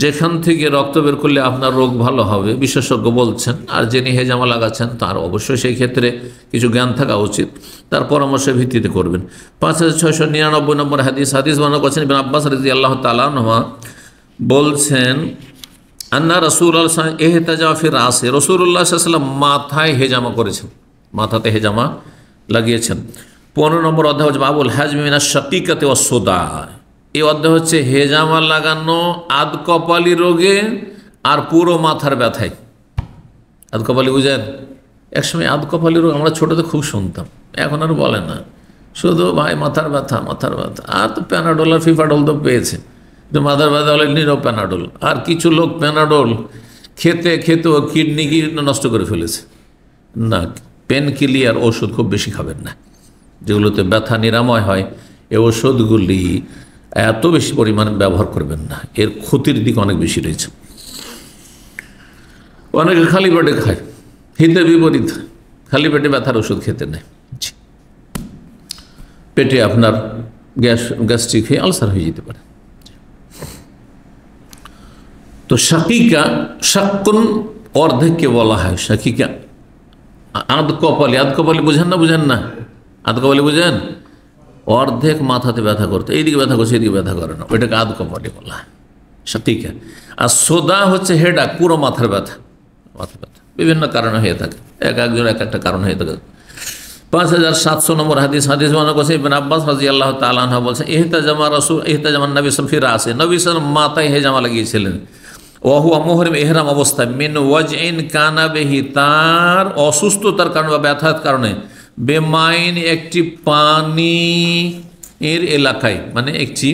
Speaker 1: যেখান থেকে রক্ত বের করলে আপনার রোগ ভালো হবে বিশেষজ্ঞ বলছেন, আর যিনি হেজামা লাগাচ্ছেন তার অবশ্যই সেই ক্ষেত্রে কিছু জ্ঞান থাকা উচিত, তার পরামর্শের ভিত্তিতে করবেন। 5699 নম্বর হাদিস বর্ণনা করছেন ইবনে আব্বাস রাদিয়াল্লাহু তাআলা আনহুমা বলছেন আন্না রাসূলুল্লাহ ইহতাজামা ফি রাসে, রাসূলুল্লাহ সাল্লাল্লাহু আলাইহি ওয়াসাল্লাম মাথায় হেজামা করেছেন, মাথাতে হেজামা লাগিয়েছেন। 15 নম্বর অধ্যায় হচ্ছে বাবুল হাজমি মিনাশ শাকিকাতি ওয়াস সুদা। এই অধ্যায় হচ্ছে হেজামা লাগানো আধকপালি রোগে আর পুরো মাথার ব্যথায়। আধকপালি বুঝেন? একসময় আধকপালি রোগ আমরা ছোটোতে খুব শুনতাম, এখন আর বলে না, শুধু ভাই মাথার ব্যথা, আর তো প্যানাডোল আর ফিফাডোল তো পেয়েছে, তো মাথার ব্যথা হলে নিরো প্যানাডোল। আর কিছু লোক প্যানাডোল খেতেও কিডনি নষ্ট করে ফেলেছে। না, পেন কিলিয়ার ওষুধ খুব বেশি খাবেন না, যেগুলোতে ব্যথা নিরাময় হয় এই ওষুধগুলি এত বেশি পরিমাণে ব্যবহার করবেন না, এর ক্ষতির দিক অনেক বেশি রয়েছে। অনেকে খালি পেটে খায়, হিতে বিপরীত, খালি পেটে ব্যথার ওষুধ খেতে নেই, পেটে আপনার গ্যাস্ট্রিক হয়ে আলসার হয়ে যেতে পারে। তো শাক্কুন অর্ধেককে বলা হয় শাকিকা। আধকপালি বুঝেন না? আধকপালি বুঝেন? অর্ধেক মাথাতে ব্যথা করতে, এইদিকে ব্যথা করছে, এদিকে ব্যথা করে না, ওইটাকে আধকপালি বলা হয়, শাকিকা। আর সোদা হচ্ছে হেডাক, পুরো মাথার ব্যথা বিভিন্ন কারণে হয়ে থাকে, একজন এক একটা কারণ হয়ে থাকে। 5700 নম্বর হাদিস বর্ণনা করছে ইবনে আব্বাস রাদিয়াল্লাহু তাআলা আনহু বলছেন ইহতাজামা নবী সাল্লাল্লাহু আলাইহি ওয়াসাল্লাম ফি রাসে, নবী সাল্লাল্লাহু আলাইহি ওয়াসাল্লাম মাথায় হেজামা লাগিয়েছিলেন। ওয়া হুয়া মুহরিম, ইহরাম অবস্থায়, মিন ওয়াজইন কানা বিহি, তার অসুস্থতার কারণে বা ব্যথার কারণে, বেমাইন একটি পানি এর এলাকায়, মানে একটি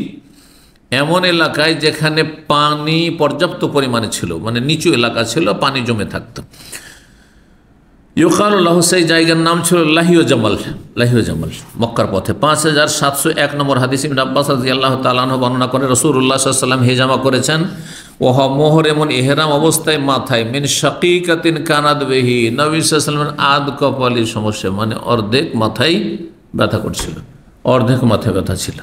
Speaker 1: এমন এলাকায় যেখানে পানি পর্যাপ্ত পরিমাণে ছিল, মানে নিচু এলাকা ছিল, পানি জমে থাকত। ইউকাল লাহু, সেই জায়গার নাম ছিল লাহিও জামাল, মক্কার পথে। 5701 নম্বর হাদিস ইবনে আব্বাস রাদিয়াল্লাহু তাআলা আনহু বর্ণনা করে রাসূলুল্লাহ সাল্লাল্লাহু আলাইহি ওয়াসাল্লাম হেজামা করেছেন ওয়া মুহরিমুন, ইহরাম অবস্থায়, মাথায়, মিন শাকিকাতিন কানাত বিহি, নবী সাল্লাল্লাহু আলাইহি ওয়াসাল্লামের আধকপালির সমস্যা, মানে অর্ধেক মাথায় ব্যথা করছিল, অর্ধেক মাথায় ব্যথা ছিল।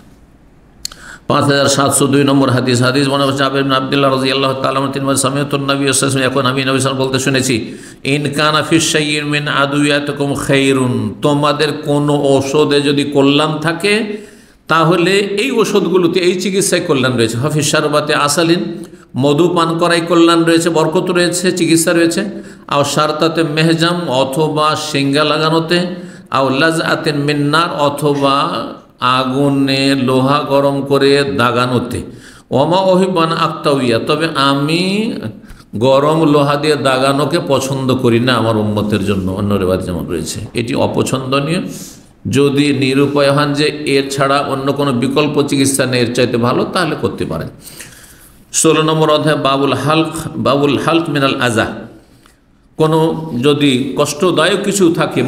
Speaker 1: 5702 নম্বর হাদিস মনে হচ্ছে জাবের ইবনে আব্দুল্লাহ রাদিয়াল্লাহু তাআলা তিনি বলেন সামিআতুন নবী সাল্লাল্লাহু আলাইহি ওয়াসাল্লাম, এখন আমি নবী সাল্লাল্লাহু আলাইহি ওয়াসাল্লাম বলতে শুনেছি, ইন কানা ফি শাইইন মিন আদুয়াতিকুম খায়রুন, তোমাদের কোনো ঔষধে যদি কল্যাণ থাকে তাহলে এই ওষুধগুলোতে, এই চিকিৎসায় কল্যাণ রয়েছে। হাফিজ শারবাতে আসালিন, মধু পান করাই কল্যাণ রয়েছে, বরকত রয়েছে, চিকিৎসা রয়েছে। আও শারতাতে মেহজাম, অথবা সিঙ্গা লাগানোতে। আও লাজআতিন মিন্নার, অথবা আগুনে লোহা গরম করে দাগানোতে। ওমা ওহিবান আক্তাউইয়া, তবে আমি গরম লোহা দিয়ে দাগানোকে পছন্দ করি না আমার উম্মতের জন্য, অন্য রেওয়ায়েত যেমন রয়েছে এটি অপছন্দনীয়। যদি নিরুপায় হন যে এর ছাড়া অন্য কোনো বিকল্প চিকিৎসা নেই এর চাইতে ভালো, তাহলে করতে পারেন। 16 নম্বর অধ্যায় বাবুল হালক মিনাল আজা, কোনো যদি কষ্টদায়ক কিছু থাকে,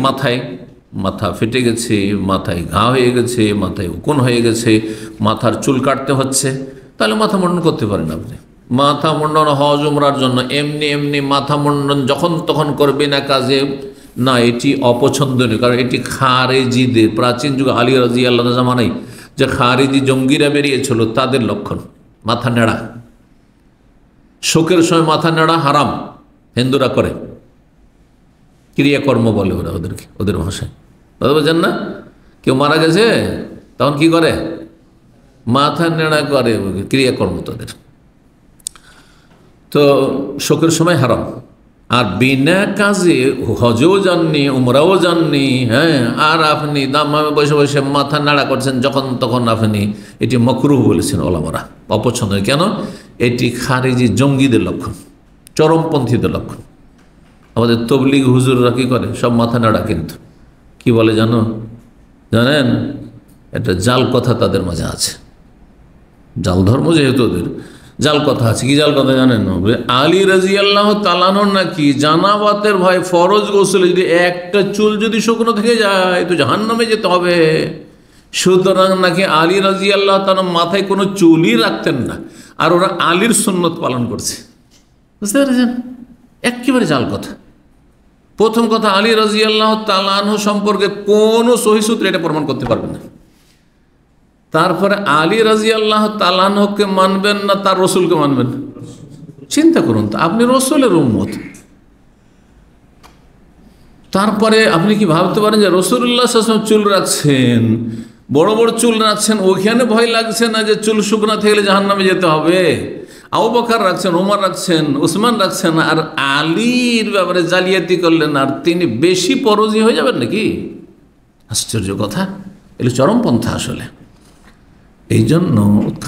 Speaker 1: মাথা ফেটে গেছে, মাথায় ঘা হয়ে গেছে, মাথায় উকুন হয়ে গেছে, মাথার চুল কাটতে হচ্ছে, তাহলে মাথা মুন্ডন করতে পারেন আপনি। মাথা মুন্ডন হজ উমরার জন্য এমনি মাথা মুন্ডন যখন তখন করবে না কাজে না, এটি অপছন্দনীয়। কারণ এটি খারেজিদের, প্রাচীন যুগে আলী রাদিয়াল্লাহু আনহু জামানায় যে খারেজি জঙ্গিরা বেরিয়েছিল তাদের লক্ষণ মাথা নেড়া। শোকের সময় মাথা নেড়া হারাম, হিন্দুরা করে, ক্রিয়াকর্ম বলে ওরা ওদেরকে, ওদের ভাষায়, বুঝেন না? কেউ মারা গেছে তখন কি করে? মাথা নেড়া করে, ক্রিয়াকর্ম তাদের। তো শোকের সময় হারাম, আর বিনা কাজে হজও যাননি, উমরাও যাননি, হ্যাঁ, আর আপনি দাম্মামে বসে বসে মাথা নাড়া করছেন যখন তখন, আপনি এটি মকরুহ বলেছেন ওলামারা, অপছন্দ। কেন? এটি খারিজি জঙ্গিদের লক্ষণ, চরমপন্থীদের লক্ষণ। আমাদের তবলিগ হুজুররা কী করে? সব মাথা নাড়া। কিন্তু কি বলে জানেন? একটা জাল কথা তাদের মাঝে আছে। জাল ধর্ম যেহেতু ওদের, জাল কথা আছে। কি জাল কথা জানেন? আলী রাদিয়াল্লাহু তাআলা আনহু নাকি জানাবাতের ভয় ফরজ গোসলে যদি একটা চুল যদি শুকনো থেকে যায় তো জাহান্নামে যেতে হবে। সুতরাং নাকি আলী রাদিয়াল্লাহু তাআলা মাথায় কোনো চুলই রাখতেন না, আর ওরা আলীর সুন্নত পালন করছে। বুঝতে পেরেছেন? একেবারে জাল কথা। প্রথম কথা, আলী রাদিয়াল্লাহু তাআলা আনহু সম্পর্কে কোনো সহিহ সূত্রে এটা প্রমাণ করতে পারবেন না। তারপরে আলী রাদিয়াল্লাহু তাআলা আনহুকে মানবেন না, তার রসুলকে মানবেন? চিন্তা করুন তো, আপনি রসুলের উম্মত। তারপরে আপনি কি ভাবতে পারেন যে রাসূলুল্লাহ সাল্লাল্লাহু আলাইহি ওয়াসাল্লাম চুল রাখছেন, বড় বড় চুল রাখছেন, ওখানে ভয় লাগছে না যে চুল শুকনা থেকে জাহান্নামে যেতে হবে? আবু বকর রাখছেন, ওমর রাখছেন, উসমান রাখছেন, আর আলীর ব্যাপারে জালিয়াতি করলেন, আর তিনি বেশি পরজি হয়ে যাবেন নাকি? আশ্চর্য কথা। এগুলো চরমপন্থা আসলে। এই জন্য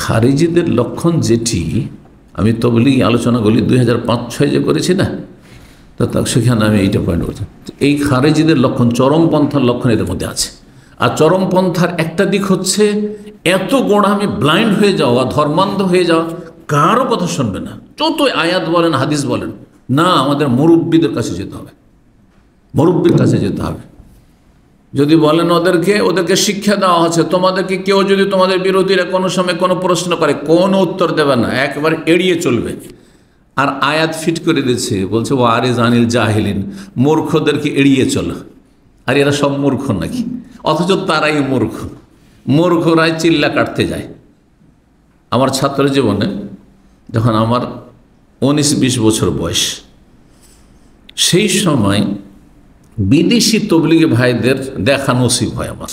Speaker 1: খারিজিদের লক্ষণ যেটি আমি তবলিগি আলোচনাগুলি 2005-06 যে করেছি না, তো সেখানে আমি এইটা পয়েন্ট করছি। এই খারিজিদের লক্ষণ, চরমপন্থার লক্ষণ এদের মধ্যে আছে। আর চরমপন্থার একটা দিক হচ্ছে এত গোড়ামি, ব্লাইন্ড হয়ে যাওয়া, ধর্মান্ধ হয়ে যাওয়া, কারো কথা শুনবে না। যতই আয়াত বলেন, হাদিস বলেন, না, আমাদের মুরব্বীদের কাছে যেতে হবে, মুরব্বীর কাছে যেতে হবে। যদি বলেন ওদেরকে শিক্ষা দেওয়া হচ্ছে, তোমাদেরকে কেউ যদি তোমাদের বিরোধীরা কোনো সময় কোনো প্রশ্ন করে কোনো উত্তর দেবে না, একবার এড়িয়ে চলবে। আর আয়াত ফিট করে দিচ্ছে, বলছে ও আরে জানিল জাহিলিন, মূর্খদেরকে এড়িয়ে চলো। আর এরা সব মূর্খ নাকি? অথচ তারাই মূর্খ, মূর্খরাই চিল্লা কাটতে যায়। আমার ছাত্র জীবনে যখন আমার 19-20 বছর বয়স, সেই সময় বিদেশি তবলিগি ভাইদের দেখা নসিব হয় আমার।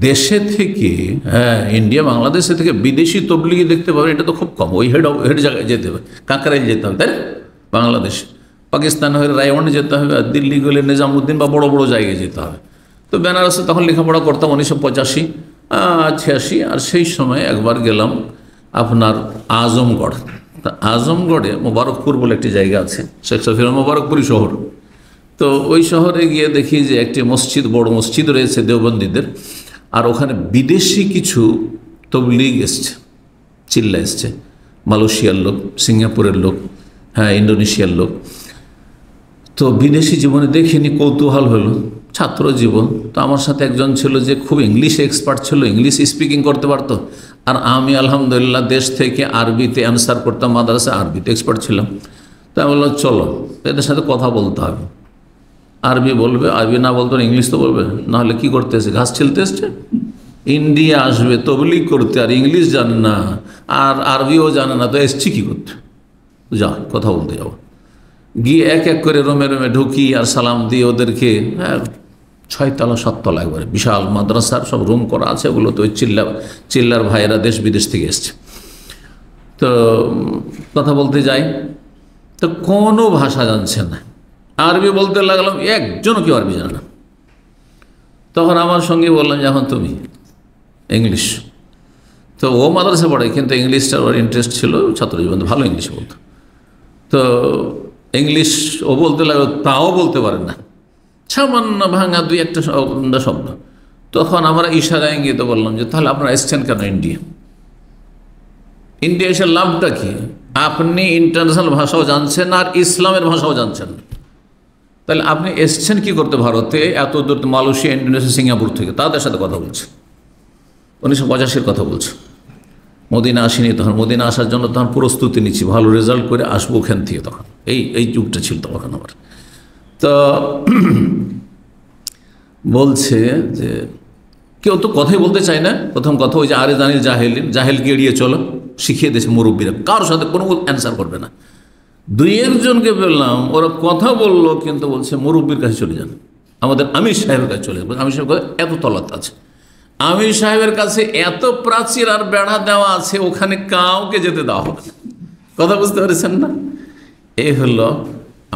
Speaker 1: দেশে থেকে, হ্যাঁ, ইন্ডিয়া বাংলাদেশে থেকে বিদেশি তবলিগি দেখতে পাবেন, এটা তো খুব কম। ওই হেড জায়গায় যেতে হবে, কাঁকড়াইল যেতে হবে, তাই বাংলাদেশ। পাকিস্তান হয়ে রায়গঞ্জ যেতে হবে, আর দিল্লি গেলে নিজামুদ্দিন বা বড় বড় জায়গায় যেতে হবে। তো বেনারসে তখন লেখাপড়া করতাম 1985-86। আর সেই সময় একবার গেলাম আপনার আজমগড়। আজমগড়ে মোবারকপুর বলে একটি জায়গা আছে, শেখ সফিউল মোবারকপুরি শহর। তো ওই শহরে গিয়ে দেখি যে একটি মসজিদ, বড় মসজিদ রয়েছে দেওবন্দীদের, আর ওখানে বিদেশি কিছু তবলিগ এসছে, চিল্লা এসছে, মালয়েশিয়ার লোক, সিঙ্গাপুরের লোক, হ্যাঁ, ইন্দোনেশিয়ার লোক। তো বিদেশি জীবনে দেখিনি, কৌতূহল হলো, ছাত্র জীবন। তো আমার সাথে একজন ছিল যে খুব ইংলিশে এক্সপার্ট ছিল, ইংলিশ স্পিকিং করতে পারতো। আর আমি আলহামদুলিল্লাহ দেশ থেকে আরবিতে অ্যান্সার করতাম, মাদ্রাসা আরবিতে এক্সপার্ট ছিলাম। তো আমি বললাম চলো, এদের সাথে কথা বলতে হবে। আরবি বলবে, আরবি না বলতো ইংলিশ তো বলবে, নাহলে কী করতে এসছে? ঘাস ছিলতে এসছে? ইন্ডিয়া আসবে তবলিগ করতে, আর ইংলিশ জানে না, আর আরবিও জানে না, তো এসছি কী করতে? যা, কথা বলতে যাবো। গিয়ে এক এক করে রোমে রোমে ঢুকি, আর সালাম দিয়ে ওদেরকে, হ্যাঁ, 6 তলা 7 তলা একবারে বিশাল মাদ্রাসার সব রুম করা আছে, ওগুলো তো ওই চিল্লার ভাইয়েরা দেশ বিদেশ থেকে এসছে। তো কথা বলতে যাই, তো কোনো ভাষা জানছে না। আরবি বলতে লাগলাম, একজনও কেউ আরবি জানে না। তখন আমার সঙ্গে বললাম, যখন তুমি ইংলিশ, তো ও মাদ্রাসা পড়ে, কিন্তু ইংলিশটার ওর ইন্টারেস্ট ছিল, ছাত্র জীবন ভালো ইংলিশ বলতো। তো ইংলিশ ও বলতে লাগলো, তাও বলতে পারে না, সামান্য ভাঙা 2-1টা শব্দ। তখন আমরা ইশারা ইঙ্গিতে বললাম যে তাহলে আপনারা এসছেন কেন ইন্ডিয়া? ইন্ডিয়া এসে লাভটা কি? আপনি ইন্টারন্যাশনাল ভাষাও জানছেন আর ইসলামের ভাষাও জানছেন, তাহলে আপনি এসছেন কি করতে ভারতে? এত দূর, মালয়েশিয়া, ইন্ডোনেশিয়া, সিঙ্গাপুর থেকে তাদের সাথে কথা বলছে। 1985-র কথা বলছে। মদিনা আসিনি তখন, মদিনা আসার জন্য তখন প্রস্তুতি নিচ্ছি, ভালো রেজাল্ট করে আসবো ওখান থেকে। তখন এই যুগটা ছিল তখন আমার। তো বলছে যে কেউ তো কথাই বলতে চায় না। প্রথম কথা ওই যে আরে জানিল জাহেলিন, জাহেলকে এড়িয়ে চলো, শিখিয়ে দিয়েছে মুরব্বীরা, কারোর সাথে কোনো অ্যান্সার করবে না। 2-1জনকে বললাম, ওরা কথা বললো, কিন্তু বলছে মুরব্বীর কাছে চলে যান, আমাদের আমির সাহেবের কাছে চলে যান। আমির সাহেব এত তলাত আছে, আমির সাহেবের কাছে এত প্রাচীর আর বেড়া দেওয়া আছে, ওখানে কাউকে যেতে দেওয়া হবে না। কথা বুঝতে পেরেছেন না? এই হলো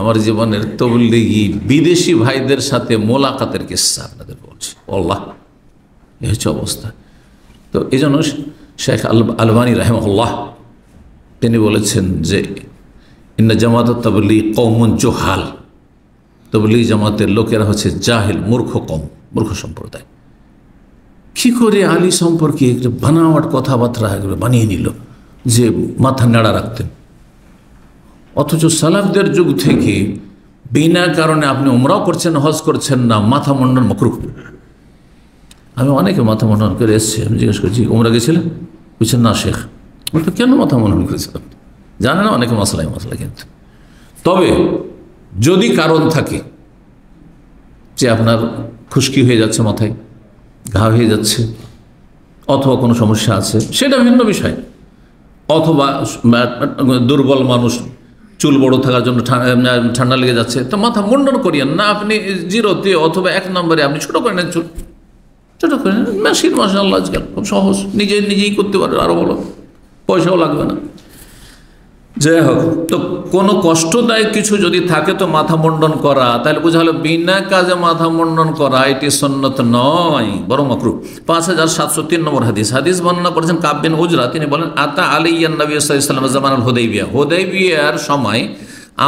Speaker 1: আমার জীবনের তবলিগি বিদেশি ভাইদের সাথে মোলাকাতের কিস্সা আপনাদের বলছি। আল্লাহ, এই হচ্ছে অবস্থা। তো এই জন্য শেখ আলবানী রাহিমাহুল্লাহ তিনি বলেছেন যে ইন্না জামাত তাবলিগ কওমুন জুহাল, তবলিগ জামাতের লোকেরা হচ্ছে জাহিল, মূর্খ কওম, মূর্খ সম্প্রদায়। কি করে আলী সম্পর্কে একটা বানাওয়াট কথাবার্তা এগুলো বানিয়ে নিল যে মাথা নেড়া রাখতেন, অথচ সালাফদের যুগ থেকে বিনা কারণে আপনি উমরাও করছেন, হজ করছেন না, মাথা মুন্ডন মাকরুহ। আমি অনেকে মাথা মুন্ডন করে এসছি, আমি জিজ্ঞেস করছি উমরা গেছিলেন? বুঝছেন না শেখ, বলতো কেন মাথা মুন্ডন করেছিলাম? জানে না অনেকে মশলা, কিন্তু তবে যদি কারণ থাকে যে আপনার খুশকি হয়ে যাচ্ছে, মাথায় ঘা হয়ে যাচ্ছে, অথবা কোনো সমস্যা আছে, সেটা ভিন্ন বিষয়। অথবা দুর্বল মানুষ, চুল বড় থাকার জন্য ঠান্ডা লেগে যাচ্ছে, তো মাথা মুন্ডন করিয়েন না, আপনি 0-তে অথবা 1 নম্বরে আপনি ছোটো করে নেন, চুল ছোটো করে নেন। মেশিন মাশাআল্লাহ আজকাল খুব সহজ, নিজেই করতে পারে, আরও বলো, পয়সাও লাগবে না। যাই হোক, তো কোনো কষ্টদায়ক কিছু যদি থাকে তো মাথা মুন্ডন করা, তাহলে বোঝা হলো বিনা কাজে মাথা মুন্ডন করা এটি সুন্নত নয়, বরং মাকরুহ। 5703 নম্বর হাদিস বর্ণনা করেছেন কাব বিন উজরা। তিনি বলেন আতা আলাইয়ান নবী সাল্লাল্লাহু আলাইহি ওয়াসাল্লাম জামানাল হুদাইবিয়ার সময়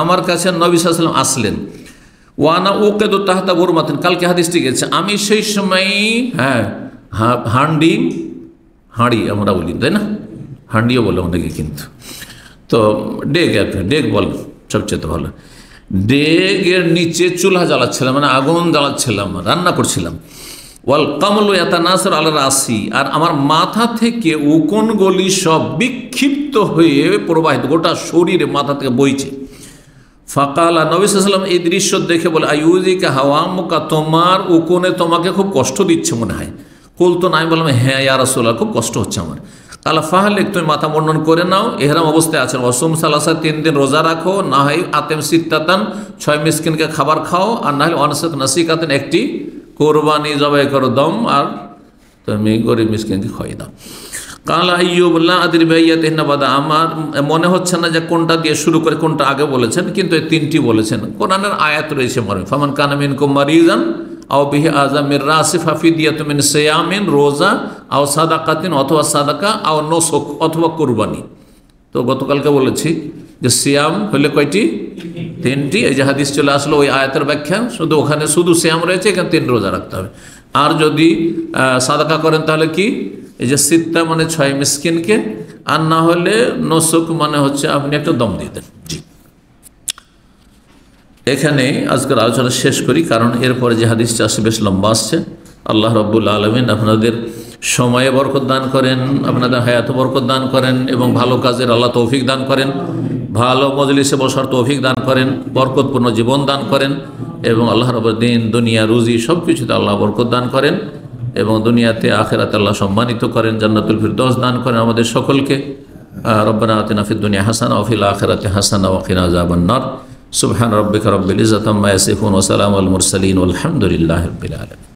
Speaker 1: আমার কাছে নবী সাল্লাল্লাহু আলাইহি ওয়াসাল্লাম আসলেন। ওয়ানা উকেদু তাহতা বুরমাতিন, কালকে হাদিসটি গেছে, আমি সেই সময় হাঁড়ি আমরা বলি, তাই না, হাঁড়িও বলে অনেকে, কিন্তু তো ডেগ বল সবচেয়ে ভালো, ডেগের নিচে চুলা জ্বালাচ্ছিলাম, মানে আগুন জ্বালাচ্ছিলাম, রান্না করছিলাম। ওয়াল কামলু ইয়াতানাসার আলা রাসি, আর আমার মাথা থেকে উকুনগুলি সব বিক্ষিপ্ত হয়ে প্রবাহিত, গোটা শরীরে মাথা থেকে বইছে। ফাকালা, নবী সাল্লাল্লাহু আলাইহি ওয়াসাল্লাম এই দৃশ্য দেখে বলে আইউজিকা হাওয়ামুকা, তোমার উকুনে তোমাকে খুব কষ্ট দিচ্ছে মনে হয়। কুলতু, আমি বললাম হ্যাঁ ইয়া রাসূলুল্লাহ, খুব কষ্ট হচ্ছে আমার। কালা ফাহলেক, তুমি মাথা মুন্ডন করে নাও, এহরাম অবস্থায় আছেন। ওয়াসুম সালাসা, 3 দিন রোজা রাখো, না হয় আতেম সিত্তাতান, 6 মিসকিনকে খাবার খাও, আর না হলে অনসাক নাসিকাতেন, একটি কোরবানি জবাই করো, দম, আর তুমি গরিব মিসকিনকে খাইয়ে দাও। কালা আইয়ুবুল্লাহ আদির বাইয়াতিহিন্না বাদা, আমার মনে হচ্ছে না যে কোনটা দিয়ে শুরু করে কোনটা আগে বলেছেন, কিন্তু এই 3টি বলেছেন। কোরআনের আয়াত রয়েছে মর্মে, ফামান কানা মিনকুম মারিজান আও বিহি আযামির রাসি ফাফিদিয়াতুম মিন সিয়ামিন, রোজা, আও সাদাকাতিন, অথবা সাদাকা, আও নুসুক, অথবা কুরবানি। তো গতকালকে বলেছি যে সিয়াম হলে কয়টি? 3টি। এই যে হাদিস চলে আসলো ওই আয়াতের ব্যাখ্যা, শুধু ওখানে শুধু সিয়াম রয়েছে, এখানে 3 রোজা রাখতে হবে। আর যদি সাদাকা করেন তাহলে কি, এই যে সিত্তা মানে 6 মিসকিনকে, আর না হলে নুসুক মানে হচ্ছে আপনি একটা দম দিয়ে দেন। জি, এখানে আজকের আলোচনা শেষ করি, কারণ এরপরে যে হাদিসটা আসছে বেশ লম্বা আসছে। আল্লাহ রাব্বুল আলামিন আপনাদের সময়ে বরকত দান করেন, আপনাদের হায়াতে বরকত দান করেন, এবং ভালো কাজের আল্লাহ তৌফিক দান করেন, ভালো মজলিসে বসার তৌফিক দান করেন, বরকতপূর্ণ জীবন দান করেন, এবং আল্লাহ রাব্বুল দিন, দুনিয়া, রুজি সব কিছুতে আল্লাহ বরকত দান করেন, এবং দুনিয়াতে আখিরাতে আল্লাহ সম্মানিত করেন, জান্নাতুল ফিরদৌস দান করেন আমাদের সকলকে। রব্বানা আতিনা ফিদ দুনিয়া হাসানা ওয়া ফিল আখিরাতি হাসানা ওয়া কিনা আযাবান নার। সুবহান রাব্বিকা রাব্বিল ইজ্জাতি আম্মা ইয়াসিফুন ওয়া সালামুল মুরসালিন ওয়াল হামদুলিল্লাহি রাব্বিল আলামিন।